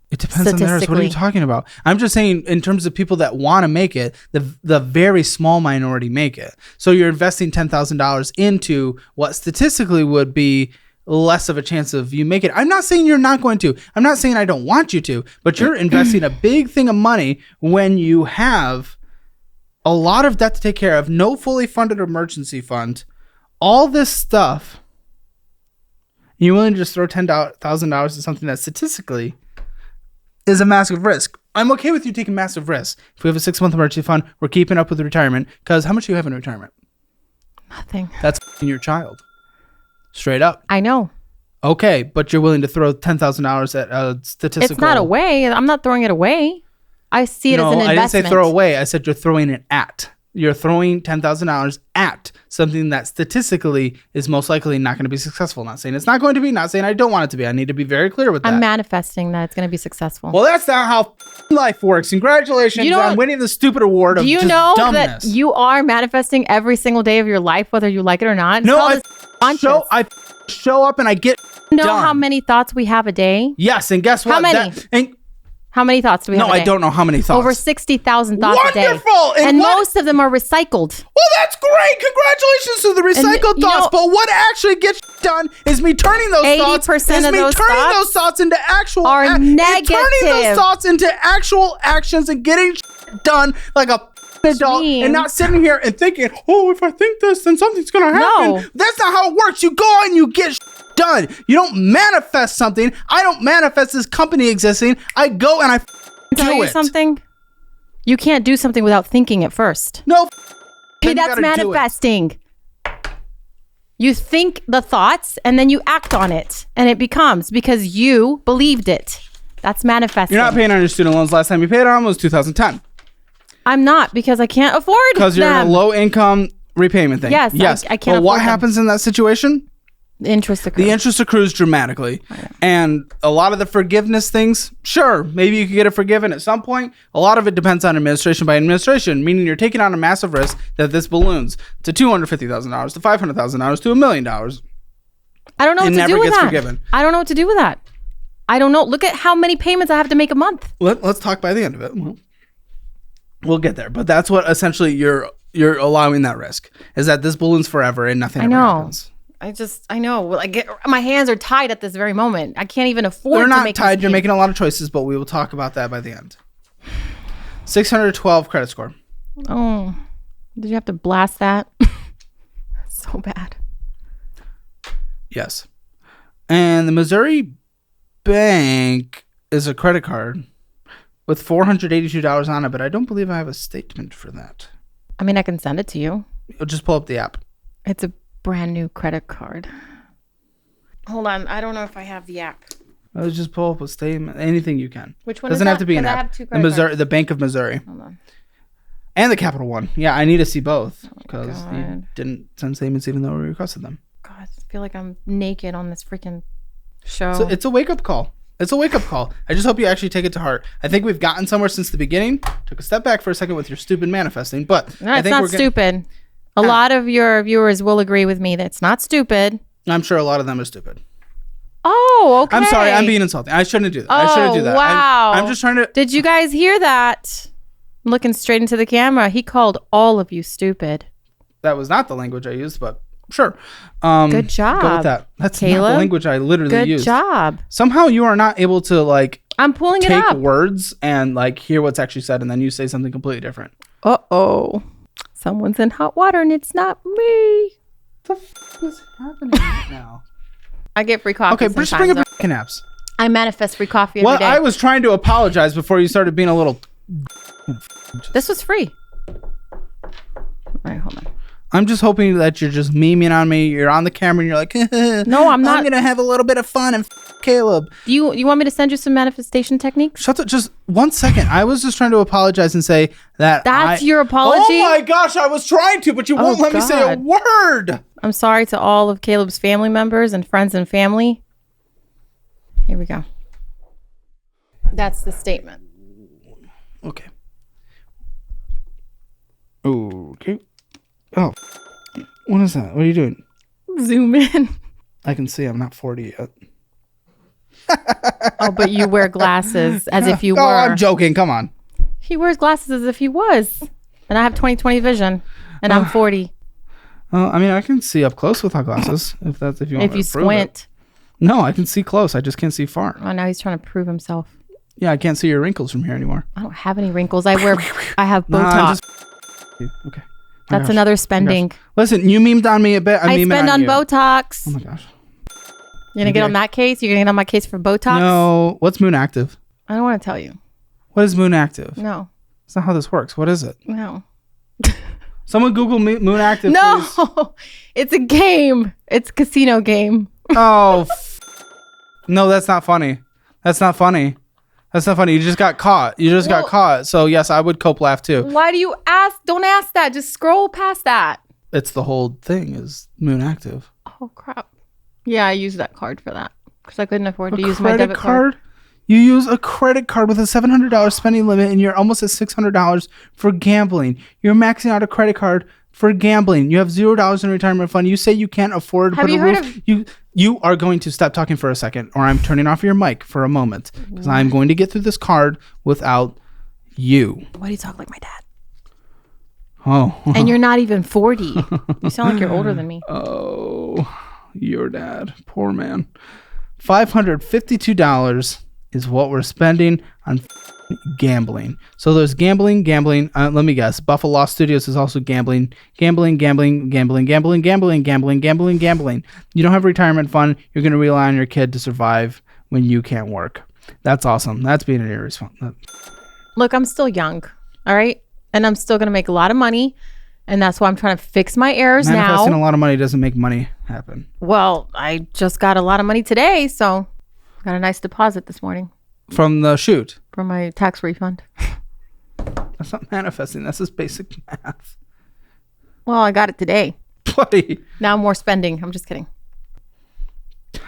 It depends on theirs. What are you talking about? I'm just saying in terms of people that want to make it, the very small minority make it. So you're investing $10,000 into what statistically would be less of a chance of you make it. I'm not saying you're not going to. I'm not saying I don't want you to, but you're investing a big thing of money when you have a lot of debt to take care of, no fully funded emergency fund, all this stuff. You're willing to just throw $10,000 to something that statistically is a massive risk. I'm okay with you taking massive risks. If we have a 6-month emergency fund, we're keeping up with the retirement. Because how much do you have in retirement?
Nothing.
That's your child. Straight up.
I know.
Okay, but you're willing to throw $10,000 at a statistical...
It's not away. I'm not throwing it away. I see it as an investment.
I didn't say throw away. I said you're throwing it at. You're throwing $10,000 at something that statistically is most likely not going to be successful. Not saying it's not going to be, not saying I don't want it to be. I need to be very clear with that.
I'm manifesting that it's going to be successful.
Well, that's not how life works. Congratulations on winning the stupid award of
do you
just
know
dumbness.
that you are manifesting every single day of your life, whether you like it or not?
No, I show up and I get
know
done.
how many thoughts we have a day?
Yes, and guess what?
How many? How many thoughts do we have a day?
No, I don't know how many thoughts.
Over 60,000 thoughts a day.
Wonderful!
And most of them are recycled.
Well, that's great. Congratulations to the recycled thoughts. But what actually gets done is me turning those
80% of those
thoughts into actual
are negative.
Turning those thoughts into actual actions and getting done like a adult and not sitting here and thinking, oh, if I think this, then something's going to happen.
No.
That's not how it works. You go out and you get done. You don't manifest something. I don't manifest this company existing. I go and I
Tell you something. You can't do something without thinking it first.
No.
Hey, that's manifesting. You think the thoughts and then you act on it, and it becomes because you believed it. That's manifesting.
You're not paying on your student loans. Last time you paid on was 2010.
I'm not, because I can't afford them.
Because you're in a low income repayment thing.
Yes. I can't afford
what
them.
happens in that situation?
The interest accrues.
The interest accrues dramatically. And a lot of the forgiveness things, sure, maybe you could get it forgiven at some point. A lot of it depends on administration by administration, meaning you're taking on a massive risk that this balloons to $250,000, to $500,000, to $1 million.
I don't know what to do with that.
It never gets forgiven.
I don't know what to do with that. I don't know. Look at how many payments I have to make a month.
Let's talk by the end of it. We'll get there. But that's what essentially you're allowing that risk, is that this balloons forever and nothing ever happens.
I know. Like, my hands are tied at this very moment. I can't even afford
They're
to
not
make
tied. You're making a lot of choices, but we will talk about that by the end. 612 credit score.
Oh, did you have to blast that? So bad.
Yes. And the Missouri Bank is a credit card with $482 on it, but I don't believe I have a statement for that.
I mean, I can send it to you.
You'll just pull up the app.
It's a brand new credit card. Hold on. I don't know if I have the app.
Let's just pull up a statement. Anything you can.
Which one
doesn't
is
have to be an
I
app.
have two credit cards.
The Bank of Missouri.
Hold on.
And the Capital One. Yeah, I need to see both because
God.
you didn't send statements even though we requested them.
God, I feel like I'm naked on this freaking show.
So it's a wake-up call. It's a wake-up call. I just hope you actually take it to heart. I think we've gotten somewhere since the beginning. Took a step back for a second with your stupid manifesting, but
no,
I
it's
think
not stupid. A lot of your viewers will agree with me that it's not stupid.
I'm sure a lot of them are stupid.
Oh, okay.
I'm sorry. I'm being insulting. I shouldn't do that. I shouldn't do that.
Wow.
I'm just trying to...
Did you guys hear that? I'm looking straight into the camera. He called all of you stupid.
That was not the language I used, but sure.
Good job.
Go with that. That's
Caleb,
not the language I literally used.
Good job.
Somehow you are not able to
I'm pulling it
take
up.
words and hear what's actually said, and then you say something completely different.
Uh-oh. Someone's in hot water and it's not me.
What the f is happening right now?
I get free coffee.
Okay, just bring up your apps.
I manifest free coffee every day.
I was trying to apologize before you started being a little...
This was free. All right, hold on.
I'm just hoping that you're just memeing on me. You're on the camera and you're like,
no, I'm not.
I'm going to have a little bit of fun and Caleb.
You want me to send you some manifestation techniques?
Shut up. Just 1 second. I was just trying to apologize and say that
That's your apology?
Oh my gosh, I was trying to, but you won't let me say a word.
I'm sorry to all of Caleb's family members and friends and family. Here we go. That's the statement.
Okay. Okay. Oh, what is that? What are you doing?
Zoom in.
I can see I'm not 40 yet.
Oh, but you wear glasses as if you were.
Oh, I'm joking. Come on.
He wears glasses as if he was. And I have 20/20 vision. And I'm 40.
I mean, I can see up close without glasses. If you want to prove
squint.
It. No, I can see close. I just can't see far.
Oh, now he's trying to prove himself.
Yeah, I can't see your wrinkles from here anymore.
I don't have any wrinkles. I have Botox.
Nah, okay.
That's another spending.
Listen, you memed on me a bit.
I spend on Botox.
Oh my gosh.
You're going to get on that case? You're going to get on my case for Botox?
No. What's Moon Active?
I don't want to tell you.
What is Moon Active?
No.
That's not how this works. What is it?
No.
Someone Google Moon Active,
no,
please.
It's a game. It's a casino game.
Oh. No, that's not funny. That's not funny. That's not funny. You just got caught. Got caught. So yes, I would cope laugh too.
Why do you ask? Don't ask that. Just scroll past that.
It's the whole thing is Moon Active.
Oh crap. Yeah, I used that card for that because I couldn't afford to use my debit card.
You use a credit card with a $700 spending limit and you're almost at $600 for gambling. You're maxing out a credit card for gambling. You have $0 in retirement fund. You say you can't afford to put a roof. You are going to stop talking for a second or I'm turning off your mic for a moment because I'm going to get through this card without you.
Why do you talk like my dad?
Oh.
And you're not even 40. You sound like you're older than me.
Oh, your dad. Poor man. $552 is what we're spending on gambling. So there's gambling. Let me guess. Buffalo Studios is also gambling. You don't have a retirement fund. You're going to rely on your kid to survive when you can't work. That's awesome. That's being an irresponsible.
Look, I'm still young. All right. And I'm still going to make a lot of money. And that's why I'm trying to fix my errors now.
Manifesting a lot of money doesn't make money happen.
Well, I just got a lot of money today. So I got a nice deposit this morning.
From the shoot?
From my tax refund.
That's not manifesting. That's just basic math.
Well, I got it today.
Buddy.
Now more spending. I'm just kidding.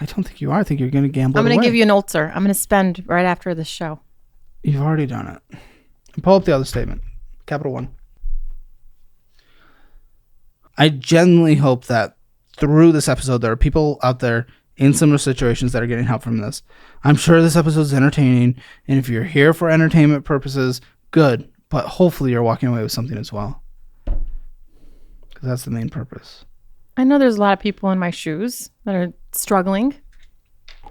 I don't think you are. I think you're going to gamble.
I'm going to give you an ulcer. I'm going to spend right after this show.
You've already done it. And pull up the other statement. Capital One. I genuinely hope that through this episode, there are people out there in similar situations that are getting help from this. I'm sure this episode is entertaining. And if you're here for entertainment purposes, good. But hopefully you're walking away with something as well. Because that's the main purpose.
I know there's a lot of people in my shoes that are struggling.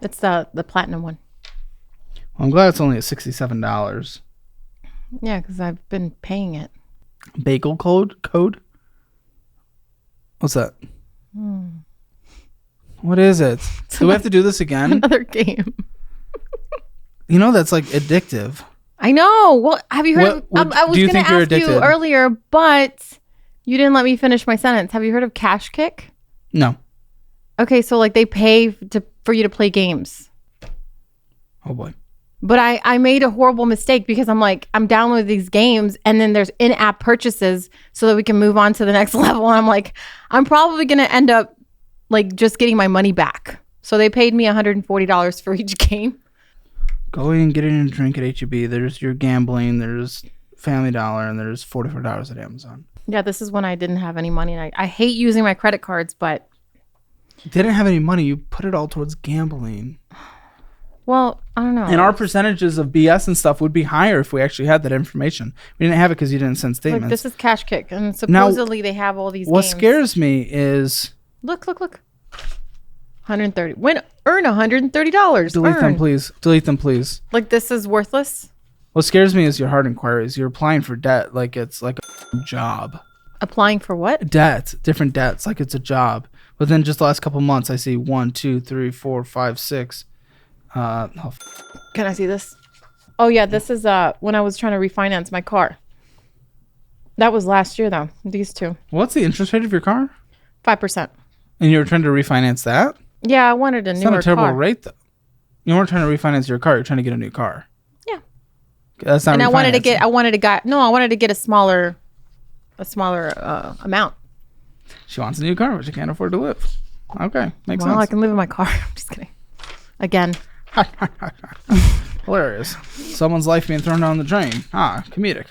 It's the platinum one.
Well, I'm glad it's only at $67.
Yeah, because I've been paying it.
Bagel code? What's that? What is it? Do we have to do this again?
Another game.
You know, that's like addictive.
I know. Well, have you heard I was going to ask you earlier, but you didn't let me finish my sentence. Have you heard of Cash Kick?
No.
Okay, so like they pay for you to play games.
Oh boy.
But I made a horrible mistake because I'm downloading these games and then there's in-app purchases so that we can move on to the next level. And I'm like, I'm probably going to end up like just getting my money back. So they paid me $140 for each game.
Go in and get in a drink at H-E-B. There's your gambling. There's Family Dollar and there's $44 at Amazon.
Yeah, this is when I didn't have any money. And I hate using my credit cards, but...
You didn't have any money. You put it all towards gambling.
Well, I don't know.
And our percentages of BS and stuff would be higher if we actually had that information. We didn't have it because you didn't send statements.
Look, this is Cash Kick. And supposedly they have all these
what
games.
scares me is...
Look. 130. Earn $130.
Delete them, please.
Like this is worthless?
What scares me is your hard inquiries. You're applying for debt like it's like a job.
Applying for what?
Debt. Different debts like it's a job. Within just the last couple months, I see 1, 2, 3, 4, 5, 6...
Can I see this? Oh yeah, this is when I was trying to refinance my car. That was last year though. These two.
What's the interest rate of your car?
5%.
And you were trying to refinance that?
Yeah, I wanted a newer car.
It's not a terrible rate though. You weren't trying to refinance your car. You're trying to get a new car.
Yeah.
That's not.
And I wanted to get a smaller amount.
She wants a new car, but she can't afford to live. Okay, makes sense.
Well, I can live in my car. I'm just kidding. Again.
Hilarious. Someone's life being thrown down the drain. Comedic.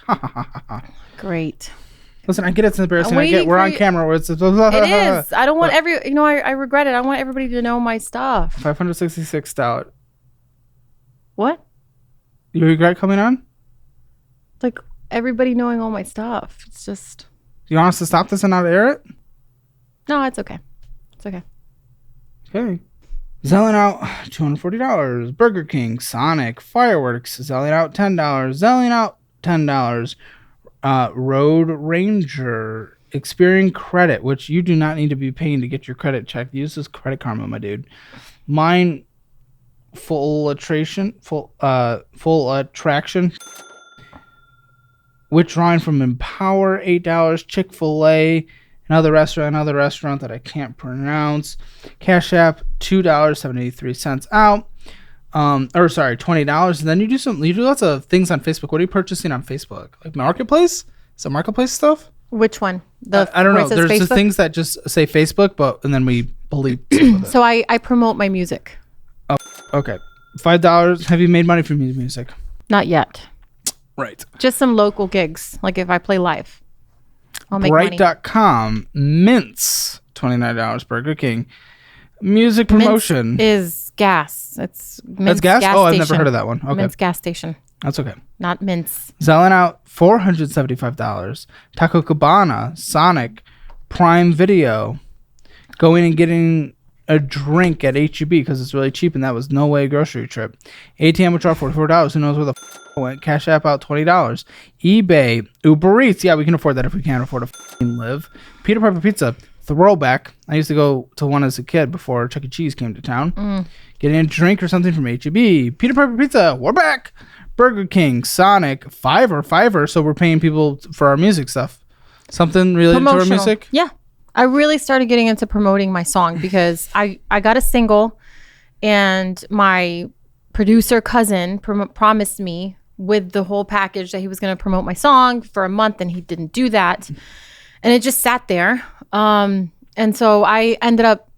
Great.
Listen, I get it's embarrassing. We're on camera where it's
it is. I don't want I regret it. I want everybody to know my stuff.
$566.
What?
You regret coming on?
Like everybody knowing all my stuff. It's just.
Do you want us to stop this and not air it?
No, it's okay. It's okay.
Okay. Zelling out $240. Burger King, Sonic, fireworks, zelling out $10. Zelling out $10. Road Ranger, Experian Credit, which you do not need to be paying to get your credit checked. Use this Credit Karma, my dude. Mine, full attraction. Withdrawing from Empower, $8. Chick-fil-A. Another restaurant that I can't pronounce. Cash App, $2.73 out. $20. And then you do lots of things on Facebook. What are you purchasing on Facebook? Like Marketplace? Is it Marketplace stuff?
Which one?
I don't know. There's just things that just say Facebook, and then we believe.
So I promote my music.
Oh, okay. $5. Have you made money from music?
Not yet.
Right.
Just some local gigs. Like if I play live. I'll make money.
Bright.com, Mints, $29. Burger King, music promotion.
Mints is gas. It's Mints.
That's gas?
Gas
oh,
station.
I've never heard of that one. Okay.
Mints gas station.
That's okay.
Not Mints.
Zelling out $475. Taco Cabana, Sonic, Prime Video, going and getting a drink at HEB because it's really cheap, and that was no way a grocery trip. ATM withdraw $44. Who knows where the went? Cash App out $20. eBay, Uber Eats. Yeah, we can afford that if we can't afford to live. Peter Piper Pizza. Throwback. I used to go to one as a kid before Chuck E. Cheese came to town. Getting a drink or something from HEB. Peter Piper Pizza. We're back. Burger King. Sonic. Fiverr. So we're paying people for our music stuff. Something related to our music?
Yeah. I really started getting into promoting my song because I got a single, and my producer cousin promised me with the whole package that he was going to promote my song for a month, and he didn't do that. And it just sat there. And so I ended up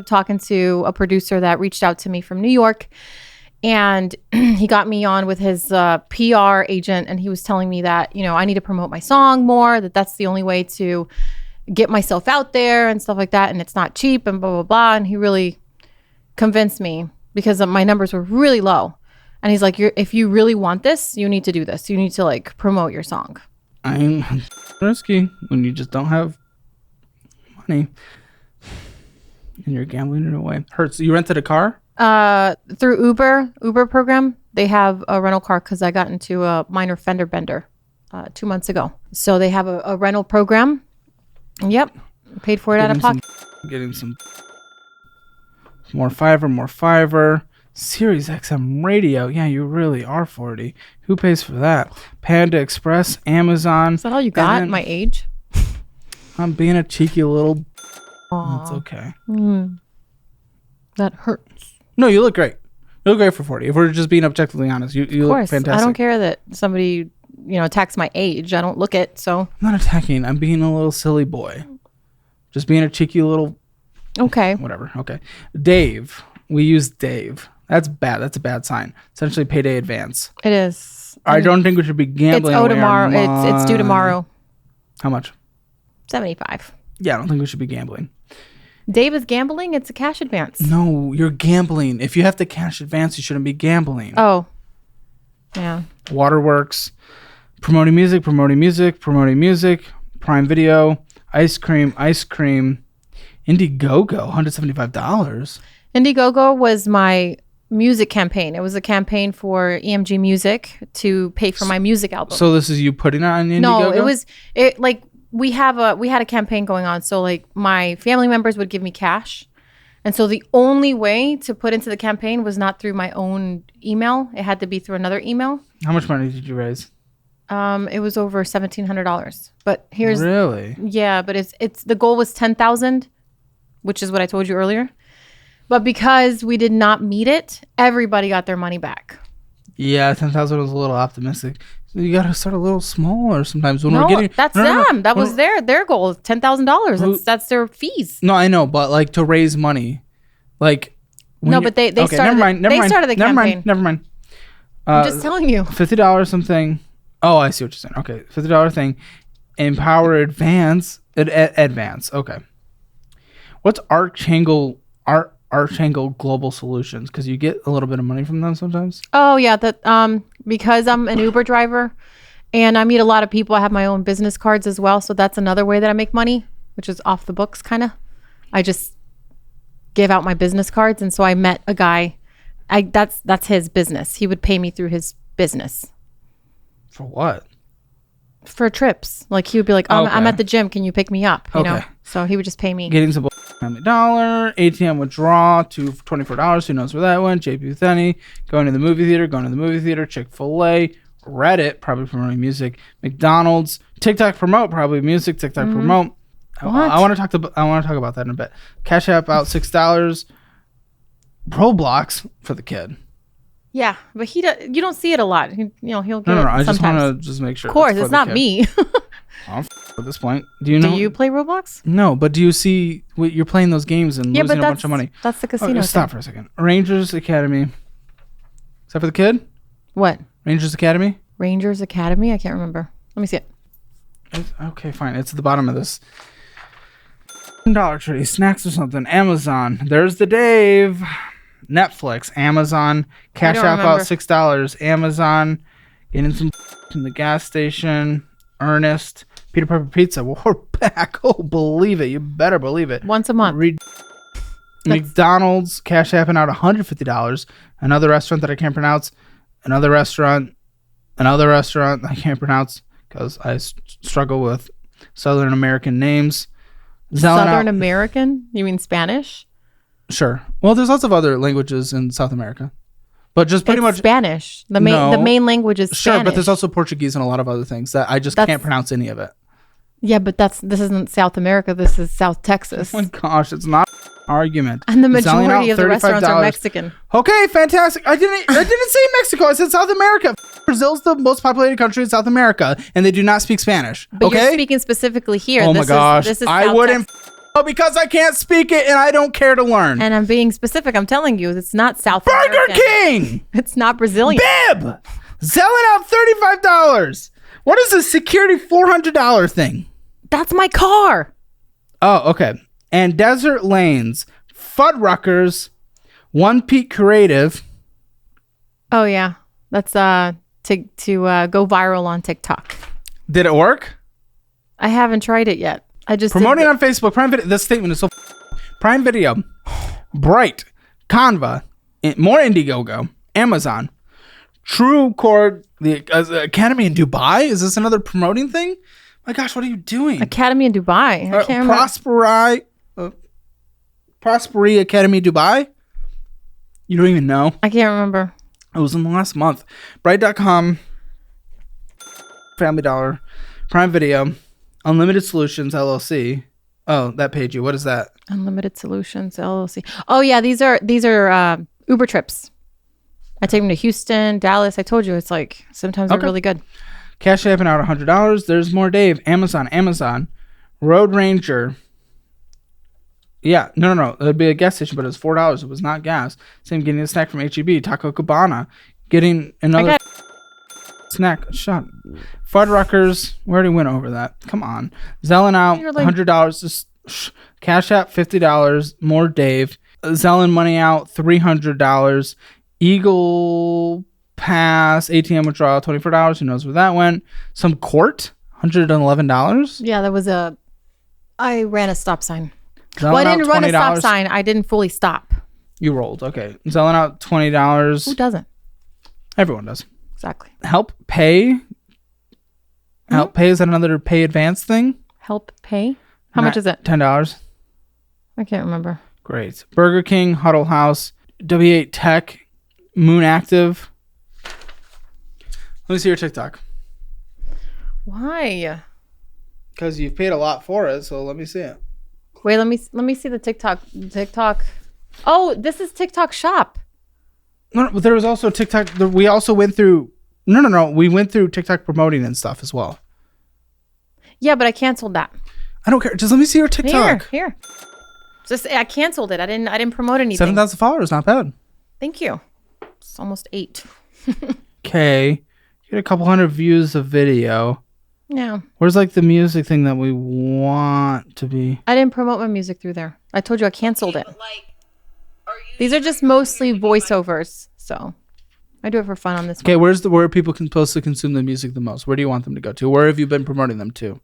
talking to a producer that reached out to me from New York, and he got me on with his PR agent, and he was telling me that, I need to promote my song more, that's the only way to get myself out there and stuff like that, and it's not cheap and blah, blah, blah. And he really convinced me because my numbers were really low. And he's like, if you really want this, you need to do this. You need to promote your song.
I'm risky when you just don't have money and you're gambling it away. Hurts. You rented a car?
Through Uber program. They have a rental car because I got into a minor fender bender 2 months ago. So they have a rental program. Yep. Paid for it out of pocket.
Getting some more Fiverr. Sirius XM radio. Yeah, you really are 40. Who pays for that? Panda Express, Amazon.
Is that all you got at my age?
I'm being a cheeky little... It's okay.
That hurts.
No, you look great. You look great for 40. If we're just being objectively honest, you look fantastic.
I don't care that somebody, attacks my age. I don't look it, so...
I'm not attacking. I'm being a little silly boy. Just being a cheeky little...
Okay.
Whatever. Okay. Dave. We use Dave. That's bad. That's a bad sign. Essentially payday advance.
It is.
I don't think we should be gambling.
It's tomorrow. It's due tomorrow.
How much?
$75.
Yeah, I don't think we should be gambling.
Dave is gambling? It's a cash advance.
No, you're gambling. If you have to cash advance, you shouldn't be gambling.
Oh. Yeah.
Waterworks. Promoting music. Prime Video. Ice cream. Indiegogo. $175.
Indiegogo was my music campaign. It was a campaign for EMG Music to pay for my music album.
So this is you putting it on Indiegogo?
No, we had a campaign going on. So my family members would give me cash. And so the only way to put into the campaign was not through my own email. It had to be through another email.
How much money did you raise?
It was over $1,700. But here's...
Really?
Yeah, but it's the goal was $10,000, which is what I told you earlier. But because we did not meet it, everybody got their money back.
Yeah, 10,000 was a little optimistic. So you got to start a little smaller sometimes. When
That's them. That was their goal, $10,000. That's their fees.
No, I know, but to raise money, but they
started. Started the campaign.
Never mind.
I'm just telling you.
$50 something. Oh, I see what you're saying. Okay, $50 thing. Empower Advance. Advance. Okay. What's Archangle Global Solutions? Because you get a little bit of money from them sometimes.
Oh yeah, because I'm an Uber driver and I meet a lot of people. I have my own business cards as well, so that's another way that I make money, which is off the books kind of. I just give out my business cards, and so I met a guy. That's his business. He would pay me through his business. For
what?
For trips. He would be like, I'm at the gym. Can you pick me up? You know. So he would just pay me.
Getting some $1 ATM withdraw to $24. Who knows where that went? JP Bethany. Going to the movie theater. Chick-fil-A. Reddit, probably promoting music. McDonald's. TikTok promote, probably music. TikTok promote. I want to talk about that in a bit. Cash App out $6. Roblox for the kid.
Yeah, but you don't see it a lot. He'll get
no,
it
I
sometimes.
just want to make sure.
Of course, it's not me.
I'm at this point. Do you know?
Do you play Roblox?
No, but do you see you're playing those games and losing a bunch of money?
That's the casino.
Stop for a second. Rangers Academy. Is that for the kid?
What?
Rangers Academy?
Rangers Academy? I can't remember. Let me see it.
Okay, fine. It's at the bottom of this. Dollar Tree, snacks or something. Amazon. There's the Dave. Netflix, Amazon, Cash App out $6, Amazon, getting some in the gas station, Ernest, Peter Piper Pizza. Well, we're back. Oh, believe it. You better believe it.
Once a month.
McDonald's cash apping out $150. Another restaurant that I can't pronounce. Another restaurant I can't pronounce because I struggle with Southern American names.
Southern American? You mean Spanish?
Sure. Well, there's lots of other languages in South America, but just pretty much
Spanish. The main language is Spanish.
Sure, but there's also Portuguese and a lot of other things that I just can't pronounce any of it.
Yeah, but this isn't South America. This is South Texas.
Oh my gosh, it's not an argument.
And the majority of the restaurants are Mexican.
Okay, fantastic. I didn't say Mexico. I said South America. Brazil's the most populated country in South America, and they do not speak Spanish.
But you're speaking specifically here.
Oh my gosh, I wouldn't. Because I can't speak it and I don't care to learn.
And I'm being specific. I'm telling you, it's not South
Burger
American.
King!
It's not Brazilian.
Bib! Selling out $35. What is this security $400 thing?
That's my car.
Oh, okay. And Desert Lanes, Fuddruckers, One Peak Creative.
Oh, yeah. That's to go viral on TikTok.
Did it work?
I haven't tried it yet. I just
promoting on Facebook. Prime Video. This statement is so Prime Video, Bright, Canva, more Indiegogo, Amazon, TrueCord, the Academy in Dubai. Is this another promoting thing? My gosh, what are you doing?
Academy in Dubai. I can't
Prosperi Academy Dubai. You don't even know.
I can't remember.
It was in the last month. Bright.com, Family Dollar, Prime Video, Unlimited Solutions LLC. Oh, that paid you. What is that?
Unlimited Solutions LLC. Oh yeah, these are Uber trips. I take them to Houston, Dallas. I told you it's like sometimes they're really good.
Cash apping out $100. There's more Dave. Amazon. Road Ranger. Yeah, no. It'd be a gas station, but it was $4. It was not gas. Same getting a snack from HEB. Taco Cabana. Getting another snack. Shut. Fuddruckers. We already went over that. Come on. Zelling out $100. Just cash app $50. More Dave. Zelling money out $300. Eagle Pass ATM withdrawal $24. Who knows where that went? Some court $111.
Yeah, that was I ran a stop sign.
Zelling
I didn't run
$20.
a stop sign. I didn't fully stop.
You rolled. Okay. Zelling out $20.
Who doesn't?
Everyone does.
Exactly.
Help Pay. Help Pay, is that another pay advance thing?
Help Pay? How much is it?
$10.
I can't remember.
Great. Burger King, Huddle House, W8 Tech, Moon Active. Let me see your TikTok.
Why?
Because you've paid a lot for it, so let me see it.
Wait, let me see the TikTok. Oh, this is TikTok Shop.
No, but there was also TikTok. We also went through. No. We went through TikTok promoting and stuff as well.
Yeah, but I canceled that.
I don't care. Just let me see your TikTok.
Here. Just I canceled it. I didn't promote anything.
7,000 followers, not bad.
Thank you. It's almost 8.
Okay, you get a couple hundred views of video.
Yeah.
Where's like the music thing that we want to be?
I didn't promote my music through there. I told you I canceled it. These are just mostly voiceovers, so I do it for fun on this.
Okay, where people can supposed to consume the music the most? Where do you want them to go to? Where have you been promoting them to?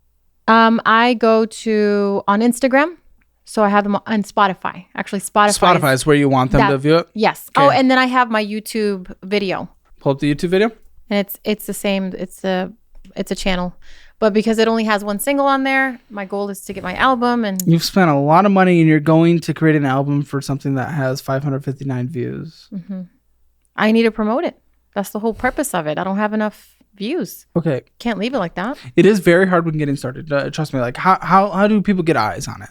I go to on Instagram, so I have them on Spotify. Actually,
Spotify is where you want them to view it.
Yes. Okay. Oh, and then I have my YouTube video.
Pull up the YouTube video.
And it's the same. It's a channel, but because it only has one single on there, my goal is to get my album. And
you've spent a lot of money, and you're going to create an album for something that has 559 views.
Mm-hmm. I need to promote it. That's the whole purpose of it. I don't have enough views.
Okay,
can't leave it like that.
It is very hard when getting started. Trust me. Like how do people get eyes on it?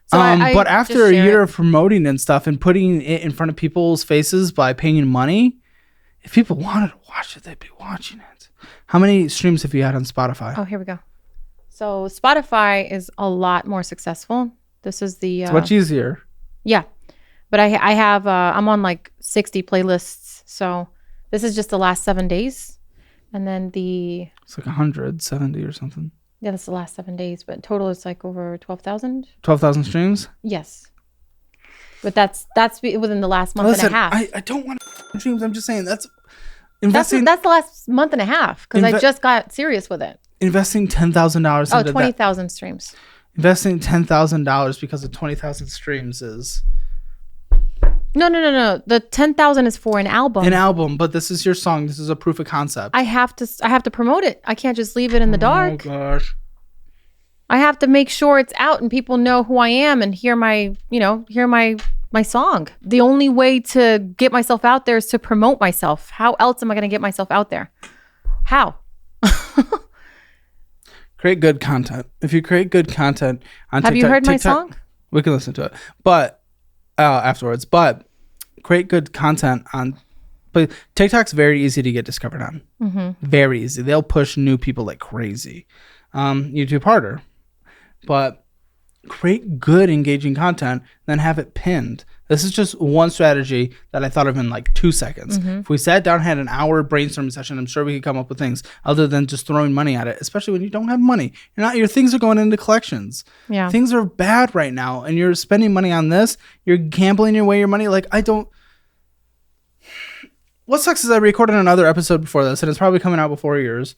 So
but after a year of promoting and stuff and putting it in front of people's faces by paying money, if people wanted to watch it, they'd be watching it. How many streams have you had on Spotify?
Oh, here we go. So Spotify is a lot more successful. This is the...
it's much easier.
Yeah. But I have... I'm on like 60 playlists. So this is just the last 7 days. And then it's
like 170 or something.
Yeah, that's the last 7 days. But total is like over 12,000.
12,000 streams?
Yes. But that's within the last month and a half.
I don't want streams. I'm just saying that's
investing. That's the last month and a half because I just got serious with it.
Investing $10,000.
Oh, 20,000 streams.
Investing $10,000 because of 20,000 streams is
No. The 10,000 is for an album.
An album, but this is your song. This is a proof of concept.
I have to promote it. I can't just leave it in the dark.
Oh gosh.
I have to make sure it's out and people know who I am and hear my song. The only way to get myself out there is to promote myself. How else am I going to get myself out there? How?
Create good content. If you create good content on
Have
TikTok,
you heard my song?
We can listen to it, but afterwards. But create good content on. But TikTok's very easy to get discovered on. Mm-hmm. Very easy. They'll push new people like crazy. YouTube harder. But create good engaging content, then have it pinned. This is just one strategy that I thought of in like 2 seconds. If we sat down and had an hour brainstorming session, I'm sure we could come up with things other than just throwing money at it, especially when you don't have money. Your things are going into collections.
Yeah.
Things are bad right now and you're spending money on this. You're gambling your way your money. What sucks is I recorded another episode before this and it's probably coming out before yours.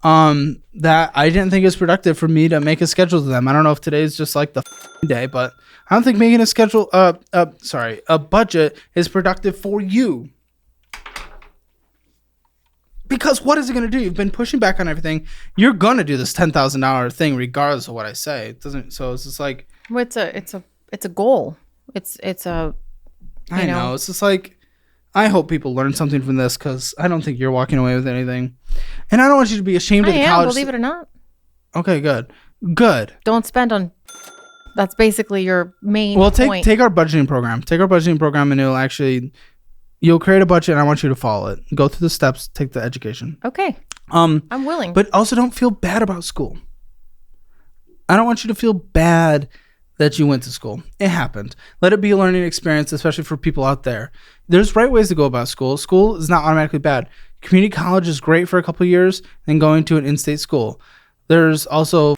That I didn't think it was productive for me to make a schedule to them. I don't know if today's just like the day, but I don't think making a schedule, a budget is productive for you. Because what is it going to do? You've been pushing back on everything. You're going to do this $10,000 thing regardless of what I say. It doesn't, so it's just like,
well, it's a goal. It's a,
I know. It's just like, I hope people learn something from this because I don't think you're walking away with anything. And I don't want you to be ashamed of the college.
Believe it or not.
Okay, good. Good.
Don't spend on... That's basically your main point.
Take our budgeting program. Take our budgeting program and you'll create a budget and I want you to follow it. Go through the steps, take the education.
Okay. I'm willing.
But also don't feel bad about school. I don't want you to feel bad that you went to school. It happened. Let it be a learning experience, especially for people out there. There's right ways to go about school. School is not automatically bad. Community college is great for a couple of years, then going to an in-state school. There's also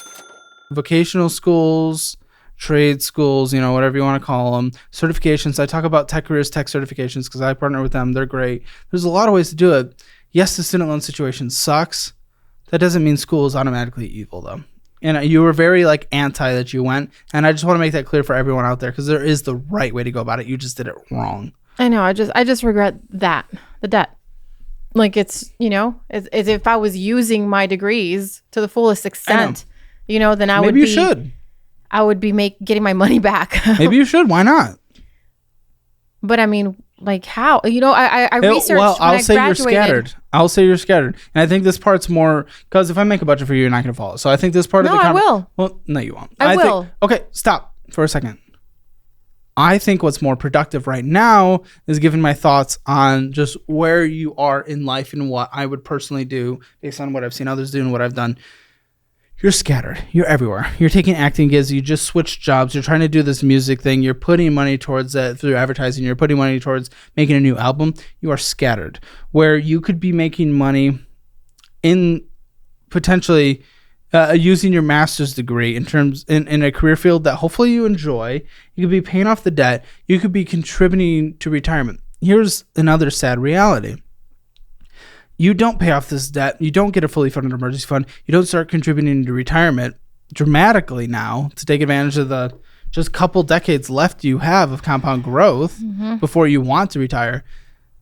vocational schools, trade schools, whatever you want to call them, certifications. I talk about tech careers, tech certifications because I partner with them. They're great. There's a lot of ways to do it. Yes, the student loan situation sucks. That doesn't mean school is automatically evil, though. And you were very anti that you went. And I just want to make that clear for everyone out there because there is the right way to go about it. You just did it wrong.
I know. I just regret the debt. It's, as if I was using my degrees to the fullest extent, then I would be. Maybe you should. I would be getting my money back. Maybe
you should. Why not?
But I mean, how? I researched.
Well,
I'll
say you're scattered. I'll say you're scattered. And I think this part's more because if I make a budget for you, you're not going to follow. So I think this part of the
I will.
Well, no, you won't.
I will.
Okay, stop for a second. I think what's more productive right now is giving my thoughts on just where you are in life and what I would personally do based on what I've seen others do and what I've done. You're scattered. You're everywhere. You're taking acting gigs. You just switched jobs. You're trying to do this music thing. You're putting money towards it through advertising. You're putting money towards making a new album. You are scattered. Where you could be making money in potentially using your master's degree in a career field that hopefully you enjoy. You could be paying off the debt. You could be contributing to retirement. Here's another sad reality. You don't pay off this debt. You don't get a fully funded emergency fund. You don't start contributing to retirement dramatically now to take advantage of the just couple decades left you have of compound growth before you want to retire.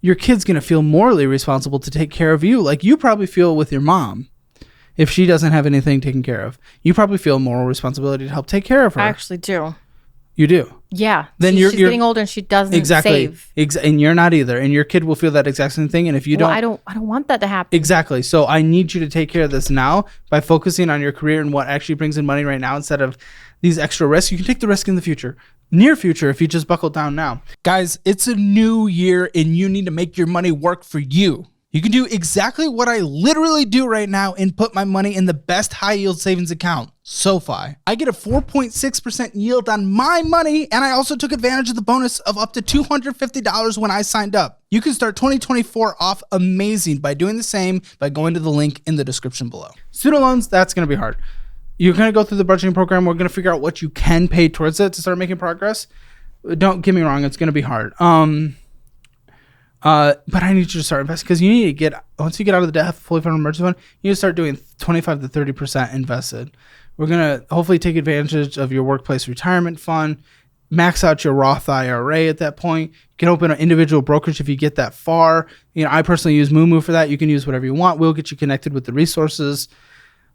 Your kid's going to feel morally responsible to take care of you like you probably feel with your mom. If she doesn't have anything taken care of, you probably feel moral responsibility to help take care of her.
I actually do.
You do?
Yeah.
Then
she's getting older and she doesn't save.
And you're not either. And your kid will feel that exact same thing. And if you don't...
I don't want that to happen.
Exactly. So I need you to take care of this now by focusing on your career and what actually brings in money right now instead of these extra risks. You can take the risk in the future. Near future if you just buckle down now. Guys, it's a new year and you need to make your money work for you. You can do exactly what I literally do right now and put my money in the best high yield savings account, SoFi. I get a 4.6% yield on my money, and I also took advantage of the bonus of up to $250 when I signed up. You can start 2024 off amazing by doing the same by going to the link in the description below. Student loans, that's going to be hard. You're going to go through the budgeting program. We're going to figure out what you can pay towards it to start making progress. Don't get me wrong, it's going to be hard. But I need you to start investing because you need to get, once you get out of the debt, have a fully funded emergency fund, you need to start doing 25 to 30% invested. We're going to hopefully take advantage of your workplace retirement fund. max out your Roth IRA at that point. You can open an individual brokerage if you get that far. I personally use Moo for that. You can use whatever you want. We'll get you connected with the resources.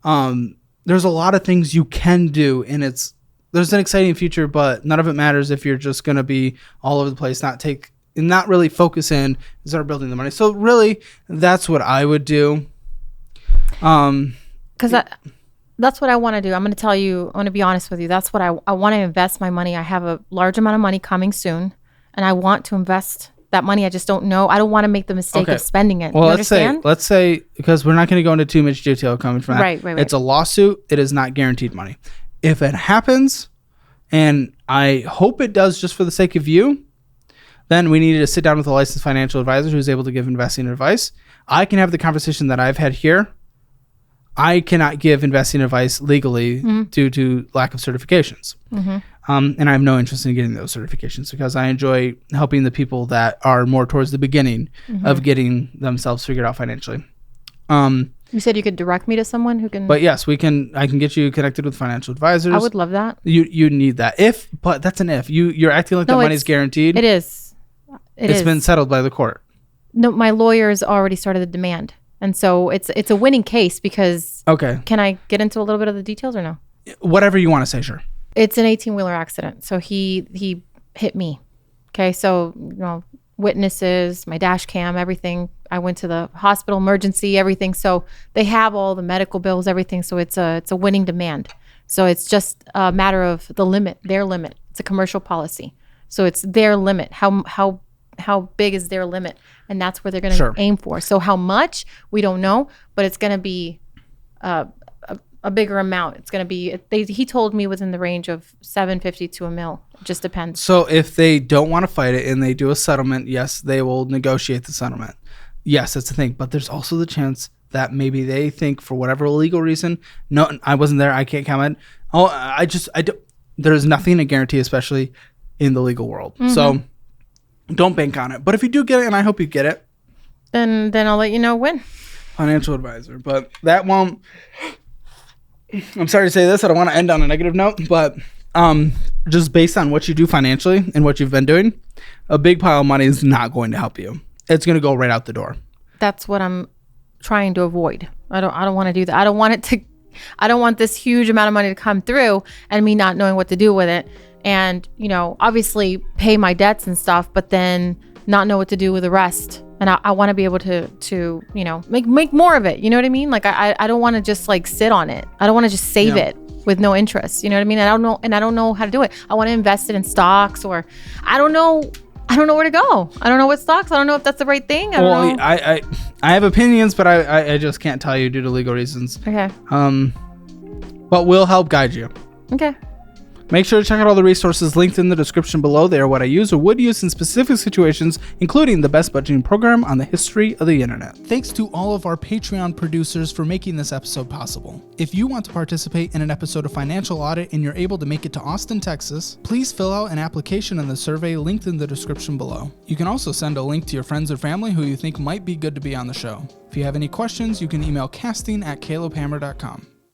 There's a lot of things you can do, and there's an exciting future, but none of it matters if you're just going to be all over the place, not really focus in, start building the money. So really, that's what I would do.
Because that's what I want to do. I'm going to tell you, I want to be honest with you. That's what I want to invest my money. I have a large amount of money coming soon, and I want to invest that money. I just don't know. I don't want to make the mistake of spending it.
Well,
you understand?
Let's say, because we're not going to go into too much detail coming from that.
Right.
It's a lawsuit. It is not guaranteed money. If it happens, and I hope it does just for the sake of you, then we need to sit down with a licensed financial advisor who's able to give investing advice. I can have the conversation that I've had here. I cannot give investing advice legally due to lack of certifications. And I have no interest in getting those certifications because I enjoy helping the people that are more towards the beginning of getting themselves figured out financially.
You said you could direct me to someone who can...
But yes, I can get you connected with financial advisors.
I would love that.
You need that. But that's an if. You're acting like the money's guaranteed.
It is.
It's been settled by the court.
No, my lawyers already started the demand. And so it's a winning case because...
Okay.
Can I get into a little bit of the details or no?
Whatever you want to say, sure.
It's an 18-wheeler accident. So he hit me. Okay. So, witnesses, my dash cam, everything. I went to the hospital, emergency, everything. So they have all the medical bills, everything. So it's a winning demand. So it's just a matter of the limit, their limit. It's a commercial policy. So it's their limit. How big is their limit? And that's where they're going to aim for. So how much, we don't know, but it's going to be a bigger amount. It's going to be, he told me within the range of $750,000 to $1 million. It just depends.
So if they don't want to fight it and they do a settlement, yes, they will negotiate the settlement. Yes, that's the thing. But there's also the chance that maybe they think for whatever legal reason, no, I wasn't there, I can't comment. Oh, I don't, there's nothing to guarantee, especially in the legal world. So don't bank on it. But if you do get it, and I hope you get it,
then I'll let you know when.
Financial advisor. But that won't, I'm sorry to say this, I don't want to end on a negative note, but just based on what you do financially and what you've been doing, a big pile of money is not going to help you. It's going to go right out the door.
That's what I'm trying to avoid. I don't want to do that. I don't want this huge amount of money to come through and me not knowing what to do with it. And, obviously pay my debts and stuff, but then not know what to do with the rest. And I want to be able to make more of it. You know what I mean? Like I don't want to just like sit on it. I don't want to just save it with no interest. You know what I mean? I don't know how to do it. I want to invest it in stocks, or I don't know where to go. I don't know what stocks. I don't know if that's the right thing. I don't know.
I have opinions, but I just can't tell you due to legal reasons.
Okay.
But we'll help guide you.
Okay.
Make sure to check out all the resources linked in the description below. They are what I use or would use in specific situations, including the best budgeting program on the history of the internet. Thanks to all of our Patreon producers for making this episode possible. If you want to participate in an episode of Financial Audit and you're able to make it to Austin, Texas, please fill out an application in the survey linked in the description below. You can also send a link to your friends or family who you think might be good to be on the show. If you have any questions, you can email casting@calebhammer.com.